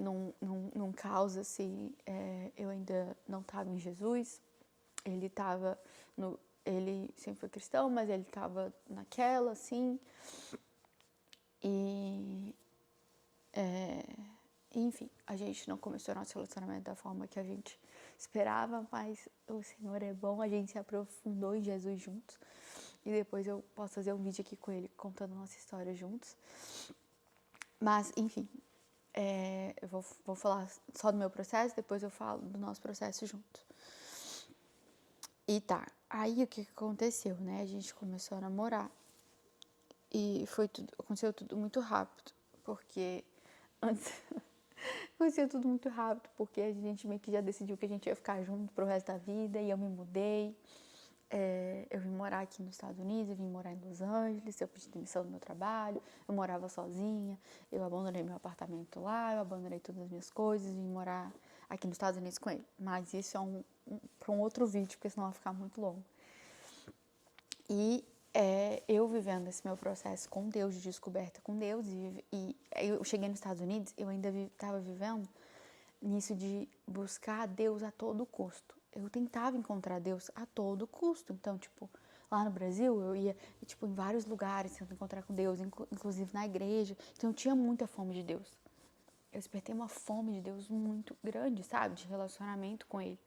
num caos, assim. Eu ainda não tava em Jesus. Ele tava no... Ele sempre foi cristão, mas ele tava naquela, assim. Enfim, a gente não começou nosso relacionamento da forma que a gente esperava, mas o Senhor é bom, a gente se aprofundou em Jesus juntos. E depois eu posso fazer um vídeo aqui com ele, contando nossa história juntos. Mas, enfim, eu vou falar só do meu processo, depois eu falo do nosso processo juntos. E tá, aí o que aconteceu, né? A gente começou a namorar. E aconteceu tudo muito rápido, porque antes... Aconteceu tudo muito rápido, porque a gente meio que já decidiu que a gente ia ficar junto pro resto da vida, e eu me mudei. Eu vim morar aqui nos Estados Unidos, eu vim morar em Los Angeles, eu pedi demissão do meu trabalho, eu morava sozinha, eu abandonei meu apartamento lá, eu abandonei todas as minhas coisas, vim morar aqui nos Estados Unidos com ele. Mas isso é para um outro vídeo, porque senão vai ficar muito longo. E eu vivendo esse meu processo com Deus, de descoberta com Deus, e eu cheguei nos Estados Unidos, eu ainda estava vivendo nisso de buscar Deus a todo custo. Eu tentava encontrar Deus a todo custo. Então, tipo, lá no Brasil, eu ia, tipo, em vários lugares tentando encontrar com Deus, inclusive na igreja. Então, eu tinha muita fome de Deus. Eu despertei uma fome de Deus muito grande, sabe? De relacionamento com Ele.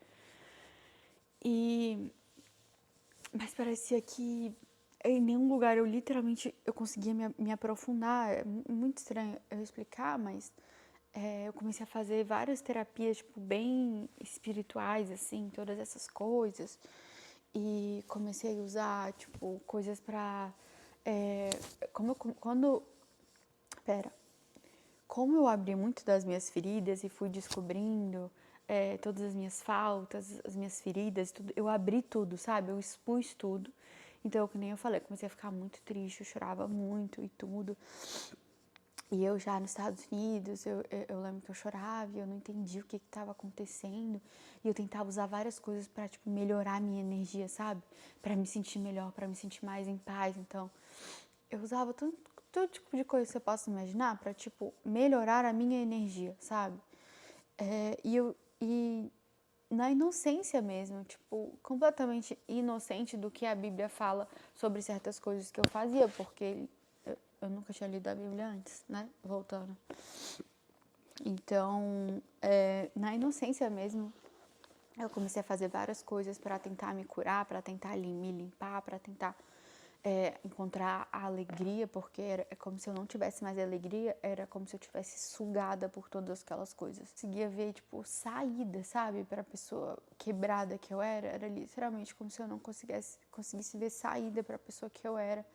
Mas parecia que em nenhum lugar eu conseguia me aprofundar. É muito estranho eu explicar, mas eu comecei a fazer várias terapias, tipo, bem espirituais, assim, todas essas coisas. E comecei a usar, tipo, coisas pra... Como eu abri muito das minhas feridas e fui descobrindo todas as minhas faltas, as minhas feridas, tudo, eu abri tudo, sabe? Eu expus tudo. Então, que nem eu falei, comecei a ficar muito triste, eu chorava muito e tudo. E eu já nos Estados Unidos, eu lembro que eu chorava e eu não entendia o que estava acontecendo. E eu tentava usar várias coisas para, tipo, melhorar a minha energia, sabe? Para me sentir melhor, para me sentir mais em paz. Então, eu usava todo tipo de coisa que você possa imaginar para, tipo, melhorar a minha energia, sabe? E na inocência mesmo, tipo, completamente inocente do que a Bíblia fala sobre certas coisas que eu fazia, porque eu nunca tinha lido a Bíblia antes, né? Voltando. Então, na inocência mesmo, eu comecei a fazer várias coisas para tentar me curar, para tentar me limpar, para tentar encontrar a alegria, porque é como se eu não tivesse mais alegria, era como se eu tivesse sugada por todas aquelas coisas. Conseguia ver, tipo, saída, sabe, pra pessoa quebrada que eu era literalmente como se eu não conseguisse ver saída pra pessoa que eu era.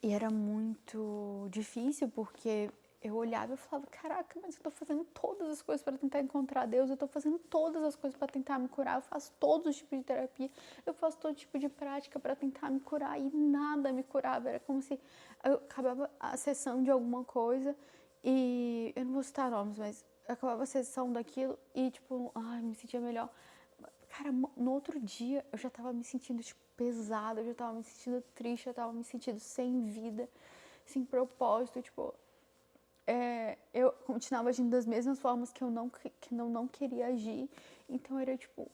E era muito difícil, porque eu olhava e falava, caraca, mas eu tô fazendo todas as coisas para tentar encontrar Deus, eu tô fazendo todas as coisas para tentar me curar, eu faço todos os tipos de terapia, eu faço todo tipo de prática para tentar me curar e nada me curava. Era como se eu acabava a sessão de alguma coisa e eu não vou citar nomes, mas eu acabava a sessão daquilo e tipo, ai, me sentia melhor. Cara, no outro dia eu já tava me sentindo, tipo, pesada, eu já tava me sentindo triste, eu tava me sentindo sem vida, sem propósito, tipo, eu continuava agindo das mesmas formas que eu não queria agir. Então era tipo,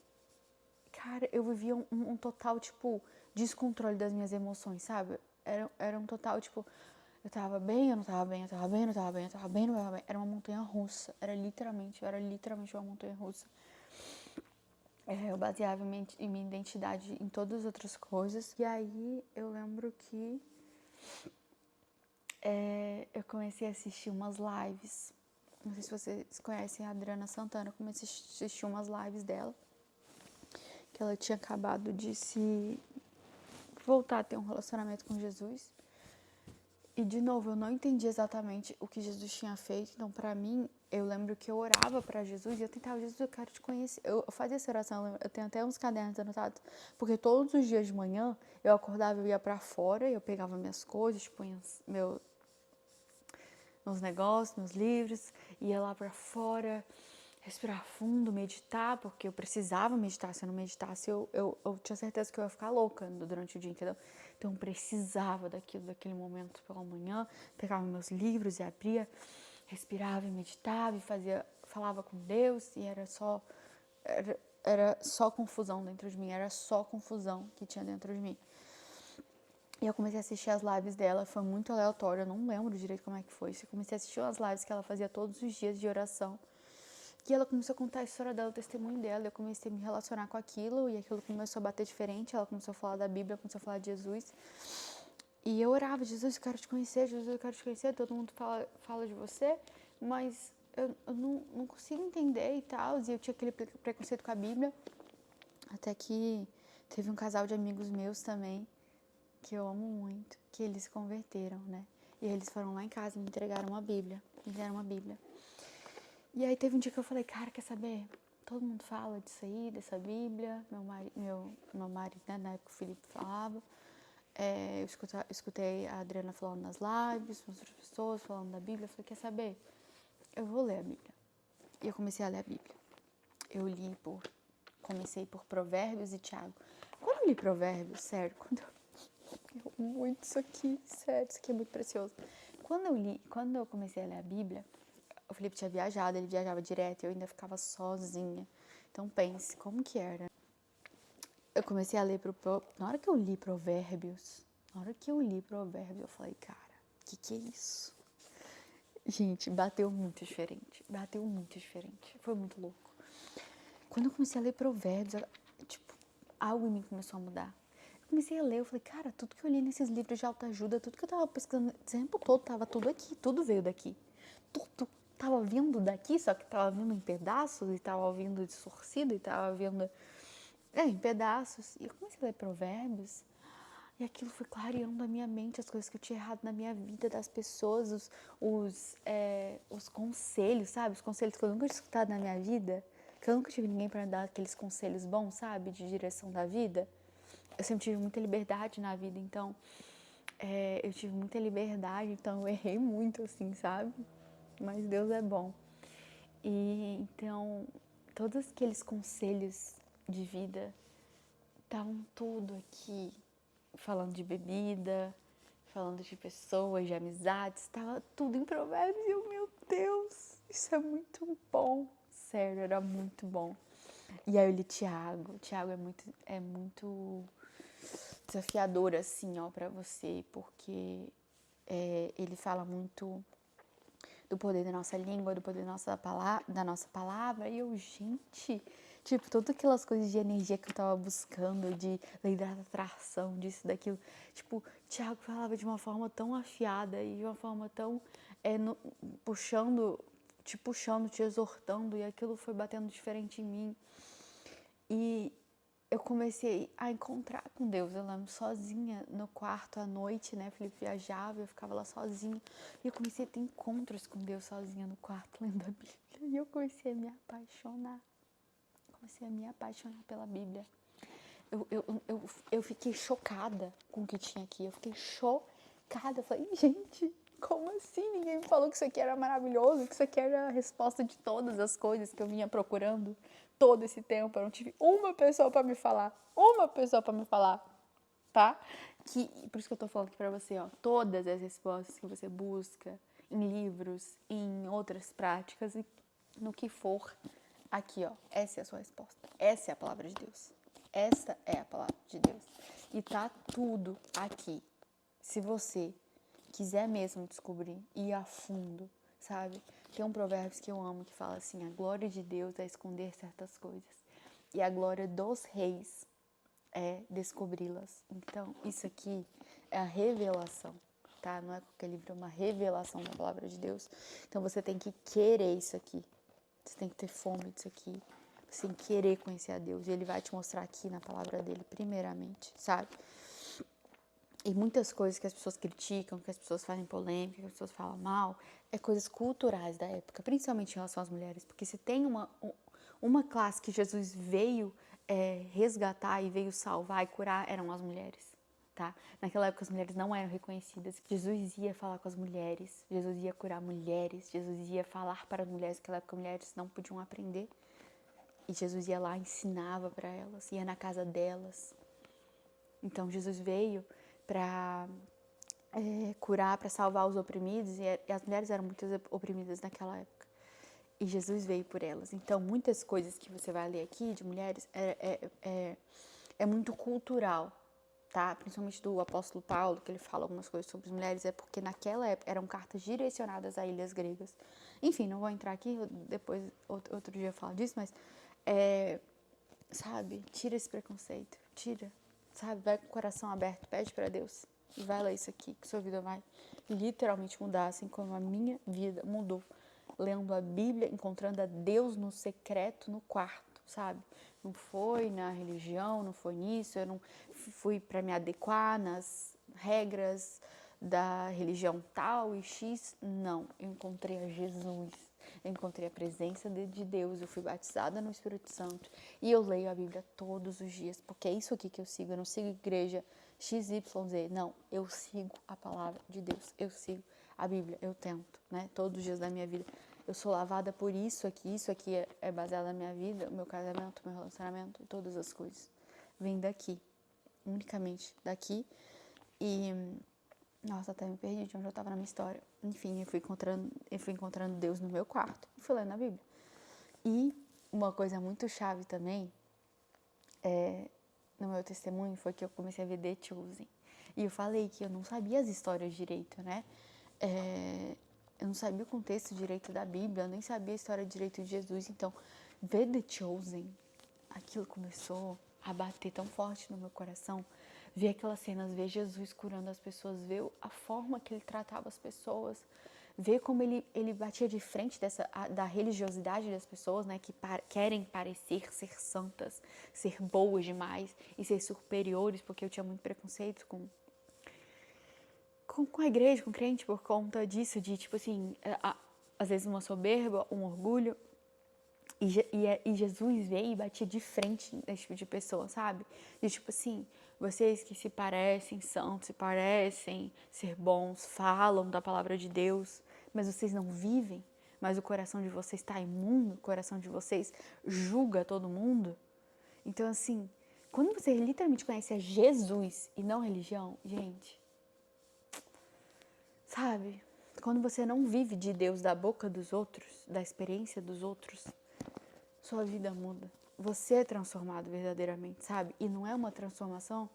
cara, eu vivia um total, tipo, descontrole das minhas emoções, sabe? Era um total, tipo, eu tava bem, eu não tava bem, eu tava bem, eu não tava bem, eu tava bem, eu não tava bem. Era uma montanha russa, eu era literalmente uma montanha russa. Eu baseava em minha identidade em todas as outras coisas. E aí eu lembro que eu comecei a assistir umas lives. Não sei se vocês conhecem a Adriana Santana. Eu comecei a assistir umas lives dela. Que ela tinha acabado de se voltar a ter um relacionamento com Jesus. E, de novo, eu não entendi exatamente o que Jesus tinha feito. Então, pra mim, eu lembro que eu orava pra Jesus e eu tentava, Jesus, eu quero te conhecer. Eu fazia essa oração, eu tenho até uns cadernos anotados. Porque todos os dias de manhã, eu acordava, eu ia pra fora, eu pegava minhas coisas, punha meus negócios, meus livros, ia lá pra fora, respirar fundo, meditar, porque eu precisava meditar. Se eu não meditasse, eu tinha certeza que eu ia ficar louca durante o dia, entendeu? Então eu precisava daquele momento pela manhã, pegava meus livros e abria, respirava e meditava e falava com Deus, e era só confusão dentro de mim, era só confusão que tinha dentro de mim. E eu comecei a assistir as lives dela, foi muito aleatório, eu não lembro direito como é que foi. Eu comecei a assistir as lives que ela fazia todos os dias de oração. E ela começou a contar a história dela, o testemunho dela, eu comecei a me relacionar com aquilo, e aquilo começou a bater diferente, ela começou a falar da Bíblia, começou a falar de Jesus. E eu orava, Jesus, eu quero te conhecer, Jesus, eu quero te conhecer, todo mundo fala de você, mas eu não consigo entender e tal, e eu tinha aquele preconceito com a Bíblia, até que teve um casal de amigos meus também, que eu amo muito, que eles se converteram, né? E eles foram lá em casa e me entregaram uma Bíblia, me deram uma Bíblia. E aí teve um dia que eu falei, cara, quer saber? Todo mundo fala disso aí, dessa Bíblia. Meu marido, né, na época o Felipe falava. Eu escutei a Adriana falando nas lives, outras pessoas falando da Bíblia. Eu falei, quer saber? Eu vou ler a Bíblia. E eu comecei a ler a Bíblia. Comecei por Provérbios e Tiago. Quando eu li Provérbios, sério, eu amo muito isso aqui, sério, isso aqui é muito precioso. Quando eu comecei a ler a Bíblia, o Felipe tinha viajado, ele viajava direto e eu ainda ficava sozinha. Então pense, como que era? Eu comecei a ler na hora que eu li Provérbios, eu falei, cara, que é isso? Gente, bateu muito diferente, foi muito louco. Quando eu comecei a ler Provérbios, tipo, algo em mim começou a mudar. Eu comecei a ler, eu falei, cara, tudo que eu li nesses livros de autoajuda, tudo que eu tava pesquisando, o tempo todo, tava tudo aqui, tudo veio daqui. Tudo tava vindo daqui, só que tava vindo em pedaços, e tava vindo distorcido, e tava vindo em pedaços. E eu comecei a ler Provérbios, e aquilo foi clareando a minha mente, as coisas que eu tinha errado na minha vida, das pessoas, os conselhos, sabe? Os conselhos que eu nunca tinha escutado na minha vida, que eu nunca tive ninguém para dar aqueles conselhos bons, sabe? De direção da vida. Eu sempre tive muita liberdade na vida, então eu tive muita liberdade, então eu errei muito, assim, sabe? Mas Deus é bom. E então, todos aqueles conselhos de vida estavam tudo aqui, falando de bebida, falando de pessoas, de amizades, estava tudo em Provérbios e eu, meu Deus, isso é muito bom. Sério, era muito bom. E aí eu li Tiago. Tiago é muito desafiador, assim, ó, pra você, porque ele fala muito do poder da nossa língua, do poder da nossa palavra. E eu, gente, Tipo, todas aquelas coisas de energia que eu tava buscando, de lei da atração, disso, daquilo. Tipo, Tiago falava de uma forma tão afiada e de uma forma tão puxando, te exortando, e aquilo foi batendo diferente em mim. E eu comecei a encontrar com Deus. Eu lembro sozinha no quarto à noite, né? Felipe viajava, eu ficava lá sozinha. E eu comecei a ter encontros com Deus sozinha no quarto, lendo a Bíblia. E eu comecei a me apaixonar. Comecei a me apaixonar pela Bíblia. Eu fiquei chocada com o que tinha aqui. Eu fiquei chocada. Eu falei, gente, como assim? Ninguém me falou que isso aqui era maravilhoso, que isso aqui era a resposta de todas as coisas que eu vinha procurando todo esse tempo. Eu não tive uma pessoa pra me falar. Uma pessoa pra me falar, tá? Por isso que eu tô falando aqui pra você, ó. Todas as respostas que você busca em livros, em outras práticas e no que for, aqui, ó. Essa é a sua resposta. Essa é a palavra de Deus. Essa é a palavra de Deus. E tá tudo aqui. Se você quiser mesmo descobrir, ir a fundo, sabe? Tem um provérbio que eu amo que fala assim: a glória de Deus é esconder certas coisas. E a glória dos reis é descobri-las. Então, isso aqui é a revelação, tá? Não é qualquer livro, é uma revelação da palavra de Deus. Então, você tem que querer isso aqui. Você tem que ter fome disso aqui. Você tem que querer conhecer a Deus. E Ele vai te mostrar aqui na palavra dele, primeiramente, sabe? E muitas coisas que as pessoas criticam, que as pessoas fazem polêmica, que as pessoas falam mal, é coisas culturais da época, principalmente em relação às mulheres. Porque se tem uma classe que Jesus veio resgatar e veio salvar e curar, eram as mulheres. Tá? Naquela época as mulheres não eram reconhecidas. Jesus ia falar com as mulheres, Jesus ia curar mulheres, Jesus ia falar para as mulheres. Naquela época mulheres não podiam aprender. E Jesus ia lá, ensinava para elas, ia na casa delas. Então Jesus veio para curar, para salvar os oprimidos, e as mulheres eram muito oprimidas naquela época. E Jesus veio por elas. Então muitas coisas que você vai ler aqui de mulheres é muito cultural, tá? Principalmente do apóstolo Paulo, que ele fala algumas coisas sobre as mulheres, é porque naquela época eram cartas direcionadas a ilhas gregas. Enfim, não vou entrar aqui, depois outro dia eu falo disso, mas sabe, tira esse preconceito, tira, sabe, vai com o coração aberto, pede pra Deus e vai ler isso aqui, que sua vida vai literalmente mudar, assim como a minha vida mudou, lendo a Bíblia, encontrando a Deus no secreto, no quarto, sabe? Não foi na religião, não foi nisso, eu não fui para me adequar nas regras da religião tal e X, não, eu encontrei a Jesus, eu encontrei a presença de Deus, eu fui batizada no Espírito Santo e eu leio a Bíblia todos os dias, porque é isso aqui que eu sigo, eu não sigo igreja XYZ, não, eu sigo a palavra de Deus, eu sigo a Bíblia, eu tento, né, todos os dias da minha vida. Eu sou lavada por isso aqui é baseado na minha vida, o meu casamento, o meu relacionamento, todas as coisas. Vem daqui, unicamente daqui. E, nossa, até me perdi de onde eu estava na minha história. Enfim, eu fui encontrando Deus no meu quarto e fui lendo a Bíblia. E uma coisa muito chave também, no meu testemunho, foi que eu comecei a ver The Chosen. E eu falei que eu não sabia as histórias direito, né? Eu não sabia o contexto direito da Bíblia, eu nem sabia a história direito de Jesus. Então, ver The Chosen, aquilo começou a bater tão forte no meu coração. Ver aquelas cenas, ver Jesus curando as pessoas, ver a forma que ele tratava as pessoas, ver como ele batia de frente da religiosidade das pessoas, né, que querem parecer ser santas, ser boas demais e ser superiores, porque eu tinha muito preconceito com a igreja, com o crente, por conta disso, de tipo assim, às vezes uma soberba, um orgulho. E Jesus veio e batia de frente nesse tipo de pessoa, sabe? De tipo assim, vocês que se parecem santos, se parecem ser bons, falam da palavra de Deus, mas vocês não vivem, mas o coração de vocês está imundo, o coração de vocês julga todo mundo. Então, assim, quando você literalmente conhece a Jesus e não a religião, gente, sabe? Quando você não vive de Deus da boca dos outros, da experiência dos outros, sua vida muda. Você é transformado verdadeiramente, sabe? E não é uma transformação.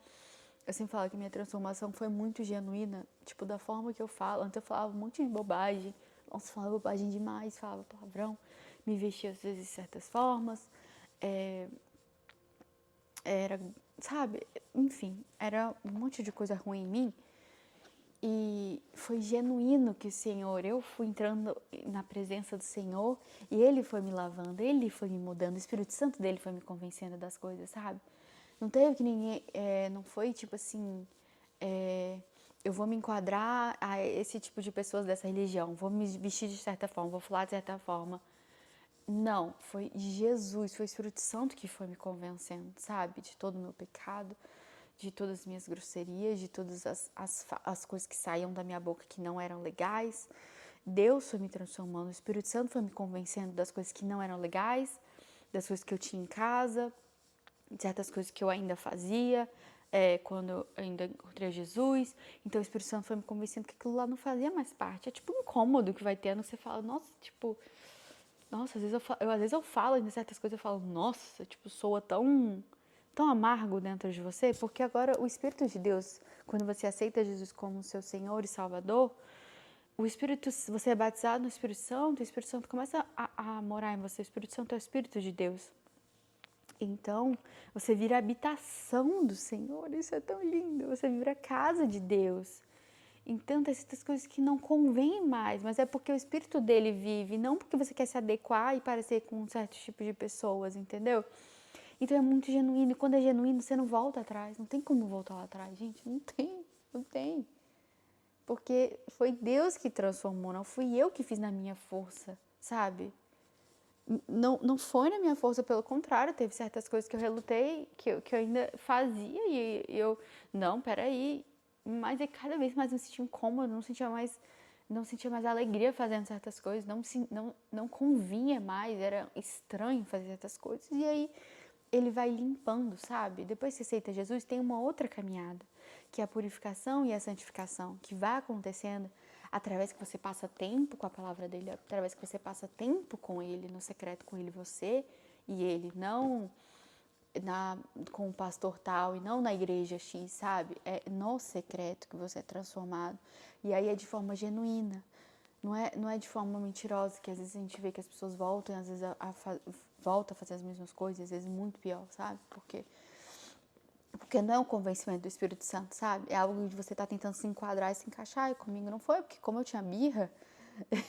Eu sempre falo que minha transformação foi muito genuína, tipo, da forma que eu falo. Antes eu falava um monte de bobagem. Nossa, falava bobagem demais, falava palavrão. Me vestia às vezes de certas formas. era, sabe? Enfim, era um monte de coisa ruim em mim. E foi genuíno que o Senhor, eu fui entrando na presença do Senhor e Ele foi me lavando, Ele foi me mudando, o Espírito Santo dele foi me convencendo das coisas, sabe? Não teve que ninguém, não foi tipo assim, eu vou me enquadrar a esse tipo de pessoas dessa religião, vou me vestir de certa forma, vou falar de certa forma. Não, foi Jesus, foi o Espírito Santo que foi me convencendo, sabe? De todo o meu pecado, de todas as minhas grosserias, de todas as coisas que saíam da minha boca que não eram legais. Deus foi me transformando, o Espírito Santo foi me convencendo das coisas que não eram legais, das coisas que eu tinha em casa, de certas coisas que eu ainda fazia, quando eu ainda encontrei Jesus. Então o Espírito Santo foi me convencendo que aquilo lá não fazia mais parte. É tipo um incômodo que vai tendo, você fala, nossa, tipo... Nossa, às vezes eu falo em certas coisas, eu falo, nossa, tipo, soa tão amargo dentro de você, porque agora o Espírito de Deus, quando você aceita Jesus como seu Senhor e Salvador, o Espírito, você é batizado no Espírito Santo, o Espírito Santo começa a morar em você, o Espírito Santo é o Espírito de Deus. Então, você vira a habitação do Senhor, isso é tão lindo, você vira a casa de Deus. Então, tem certas coisas que não convêm mais, mas é porque o espírito dele vive, não porque você quer se adequar e parecer com um certo tipo de pessoas, entendeu? Então, é muito genuíno. E quando é genuíno, você não volta atrás. Não tem como voltar lá atrás, gente. Não tem. Porque foi Deus que transformou, não fui eu que fiz na minha força, sabe? Não foi na minha força, pelo contrário, teve certas coisas que eu relutei, que eu ainda fazia e eu, não, peraí, mas cada vez mais eu me sentia incômodo, não sentia mais alegria fazendo certas coisas, não convinha mais, era estranho fazer certas coisas, e aí ele vai limpando, sabe? Depois que você aceita Jesus, tem uma outra caminhada, que é a purificação e a santificação, que vai acontecendo através que você passa tempo com a palavra dele, através que você passa tempo com ele, no secreto com ele, você e ele, não com o pastor tal e não na igreja X, sabe? É no secreto que você é transformado. E aí é de forma genuína. Não é de forma mentirosa, que às vezes a gente vê que as pessoas voltam e às vezes voltam a fazer as mesmas coisas, às vezes muito pior, sabe? Porque não é um convencimento do Espírito Santo, sabe? É algo de você estar tentando se enquadrar e se encaixar, e comigo não foi, porque como eu tinha birra,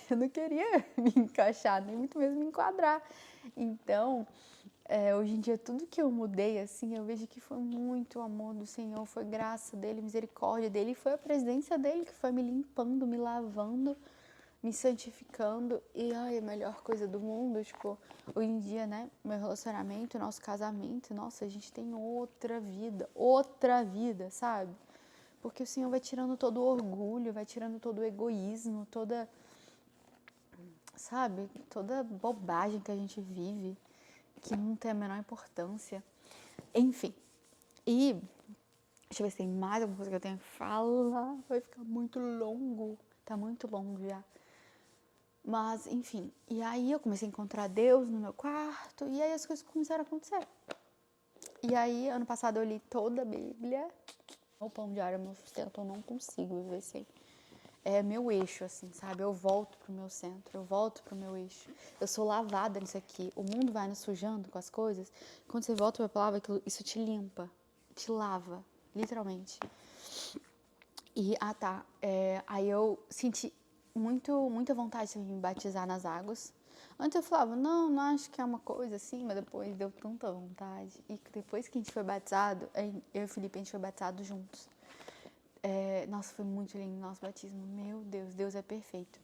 eu não queria me encaixar, nem muito mesmo me enquadrar. Então, hoje em dia, tudo que eu mudei, assim, eu vejo que foi muito amor do Senhor, foi graça dele, misericórdia dele, e foi a presença dele que foi me limpando, me lavando, me santificando, e ai, a melhor coisa do mundo, tipo, hoje em dia, né, meu relacionamento, nosso casamento, nossa, a gente tem outra vida, sabe? Porque o Senhor vai tirando todo o orgulho, vai tirando todo o egoísmo, sabe, toda bobagem que a gente vive, que não tem a menor importância. Enfim, e deixa eu ver se tem mais alguma coisa que eu tenho que falar, vai ficar muito longo, tá muito longo já. Mas, enfim, e aí eu comecei a encontrar Deus no meu quarto, e aí as coisas começaram a acontecer. E aí, ano passado eu li toda a Bíblia. O pão diário é meu sustento, eu não consigo viver sem. É meu eixo, assim, sabe? Eu volto pro meu centro, eu volto pro meu eixo. Eu sou lavada nisso aqui. O mundo vai nos sujando com as coisas. Quando você volta pra palavra, isso te limpa, te lava, literalmente. E, tá. Aí eu senti muita vontade de me batizar nas águas. Antes eu falava, não acho que é uma coisa assim, mas depois deu tanta vontade. E depois que a gente foi batizado, eu e o Felipe, a gente foi batizado juntos. Nossa, foi muito lindo o nosso batismo. Meu Deus, Deus é perfeito.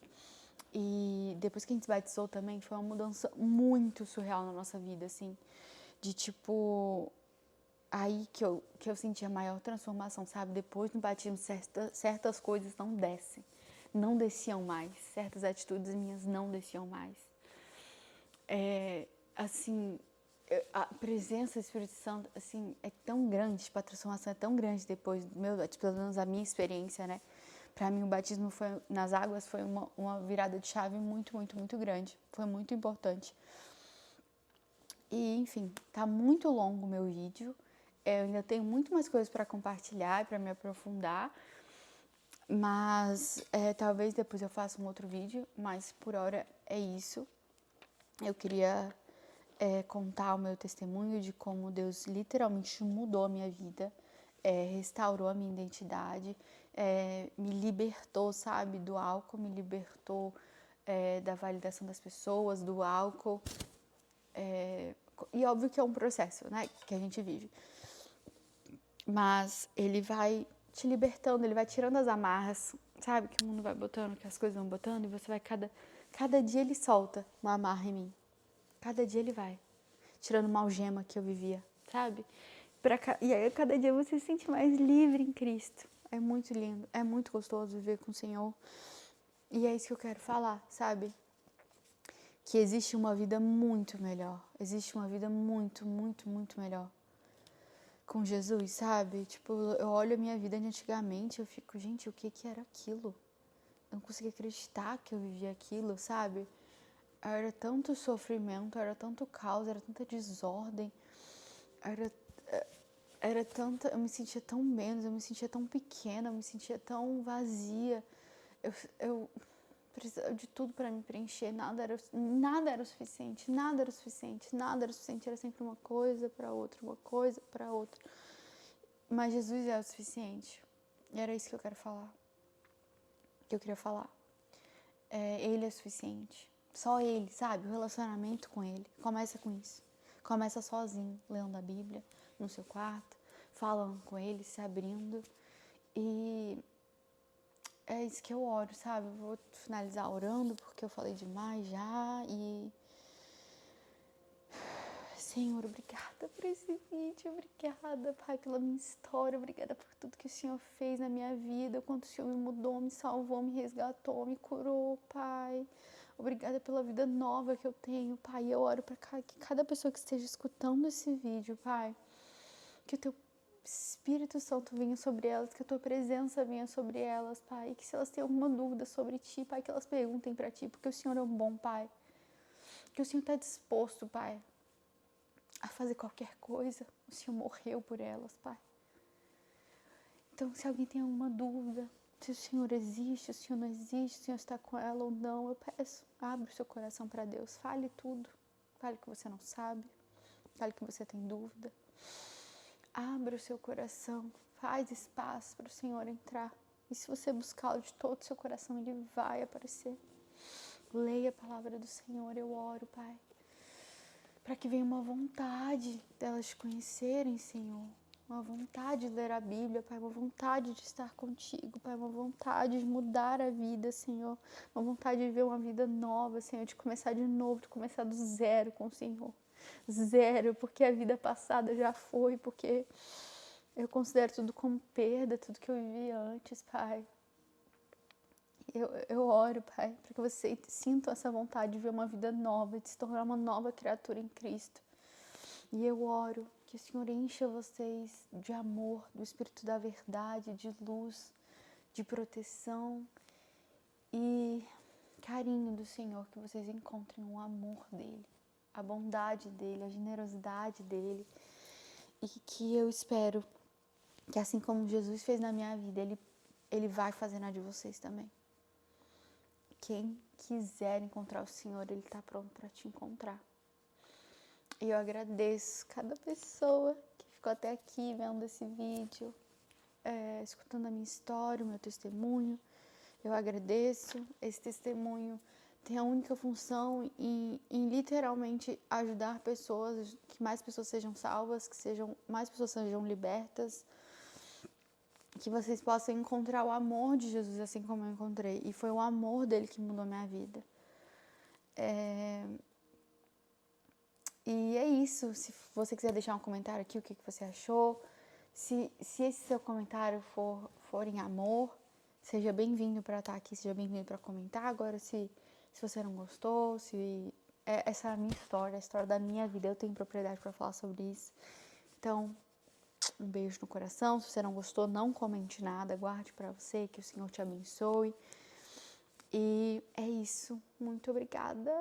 E depois que a gente se batizou também, foi uma mudança muito surreal na nossa vida, assim. De tipo, aí que eu senti a maior transformação, sabe? Depois do batismo, certas coisas não descem. Não desciam mais. Certas atitudes minhas não desciam mais. Assim, a presença do Espírito Santo, assim, é tão grande, tipo, a transformação é tão grande depois do meu, tipo, pelo menos a minha experiência, né? Pra mim, o batismo nas águas foi uma virada de chave muito grande. Foi muito importante. E, enfim, tá muito longo o meu vídeo. Eu ainda tenho muito mais coisas para compartilhar e para me aprofundar. Mas talvez depois eu faça um outro vídeo. Mas por hora é isso. Eu queria contar o meu testemunho de como Deus literalmente mudou a minha vida, restaurou a minha identidade, me libertou, sabe, do álcool, me libertou da validação das pessoas, do álcool. E óbvio que é um processo, né, que a gente vive. Mas ele vai te libertando, ele vai tirando as amarras, sabe, que o mundo vai botando, que as coisas vão botando, e você vai, cada dia ele solta uma amarra em mim. Cada dia ele vai tirando uma algema que eu vivia, sabe? E aí cada dia você se sente mais livre em Cristo. É muito lindo, é muito gostoso viver com o Senhor. E é isso que eu quero falar, sabe? Que existe uma vida muito melhor. Existe uma vida muito, muito, muito melhor com Jesus, sabe? Tipo, eu olho a minha vida de antigamente e eu fico, gente, o que era aquilo? Eu não conseguia acreditar que eu vivia aquilo, sabe? Era tanto sofrimento, era tanto caos, era tanta desordem, era tanta. Eu me sentia tão menos, eu me sentia tão pequena, eu me sentia tão vazia. Eu precisava de tudo para me preencher, nada era o suficiente, nada era o suficiente, nada era o suficiente, era sempre uma coisa para outra, uma coisa para outra. Mas Jesus é o suficiente. E era isso que eu quero falar. Que eu queria falar. Ele é suficiente. Só ele, sabe? O relacionamento com ele. Começa com isso. Começa sozinho, lendo a Bíblia, no seu quarto, falando com ele, se abrindo. E é isso que eu oro, sabe? Eu vou finalizar orando, porque eu falei demais já. E Senhor, obrigada por esse vídeo, obrigada, Pai, pela minha história, obrigada por tudo que o Senhor fez na minha vida, o quanto o Senhor me mudou, me salvou, me resgatou, me curou, Pai. Obrigada pela vida nova que eu tenho, Pai. Eu oro para que cada pessoa que esteja escutando esse vídeo, Pai, que o Teu Espírito Santo venha sobre elas, que a Tua presença venha sobre elas, Pai. E que se elas têm alguma dúvida sobre Ti, Pai, que elas perguntem para Ti, porque o Senhor é um bom Pai. Que o Senhor está disposto, Pai, a fazer qualquer coisa. O Senhor morreu por elas, Pai. Então, se alguém tem alguma dúvida, se o Senhor existe, se o Senhor não existe, se o Senhor está com ela ou não, eu peço, abre o seu coração para Deus, fale tudo. Fale que você não sabe, fale que você tem dúvida. Abra o seu coração, faz espaço para o Senhor entrar. E se você buscá-lo de todo o seu coração, Ele vai aparecer. Leia a palavra do Senhor, eu oro, Pai, para que venha uma vontade delas te conhecerem, Senhor. Uma vontade de ler a Bíblia, Pai, uma vontade de estar contigo, Pai, uma vontade de mudar a vida, Senhor. Uma vontade de viver uma vida nova, Senhor, de começar de novo, de começar do zero com o Senhor. Zero, porque a vida passada já foi, porque eu considero tudo como perda, tudo que eu vivi antes, Pai. Eu oro, Pai, para que vocês sintam essa vontade de ver uma vida nova, de se tornar uma nova criatura em Cristo. E eu oro que o Senhor encha vocês de amor, do Espírito da verdade, de luz, de proteção e carinho do Senhor, que vocês encontrem o amor dEle, a bondade dEle, a generosidade dEle. E que eu espero que assim como Jesus fez na minha vida, Ele vai fazer na de vocês também. Quem quiser encontrar o Senhor, Ele está pronto para te encontrar. E eu agradeço cada pessoa que ficou até aqui vendo esse vídeo, escutando a minha história, o meu testemunho. Eu agradeço. Esse testemunho tem a única função em literalmente ajudar pessoas, que mais pessoas sejam salvas, mais pessoas sejam libertas, que vocês possam encontrar o amor de Jesus assim como eu encontrei. E foi o amor dele que mudou a minha vida. E é isso. Se você quiser deixar um comentário aqui, o que você achou. Se esse seu comentário for em amor, seja bem-vindo para estar aqui, seja bem-vindo para comentar. Agora, se você não gostou, essa é a minha história, a história da minha vida, eu tenho propriedade para falar sobre isso. Então, um beijo no coração. Se você não gostou, não comente nada, guarde para você, que o Senhor te abençoe. E é isso. Muito obrigada.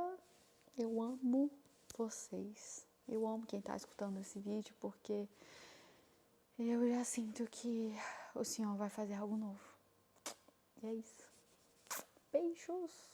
Eu amo vocês. Eu amo quem está escutando esse vídeo, porque eu já sinto que o Senhor vai fazer algo novo. E é isso. Beijos!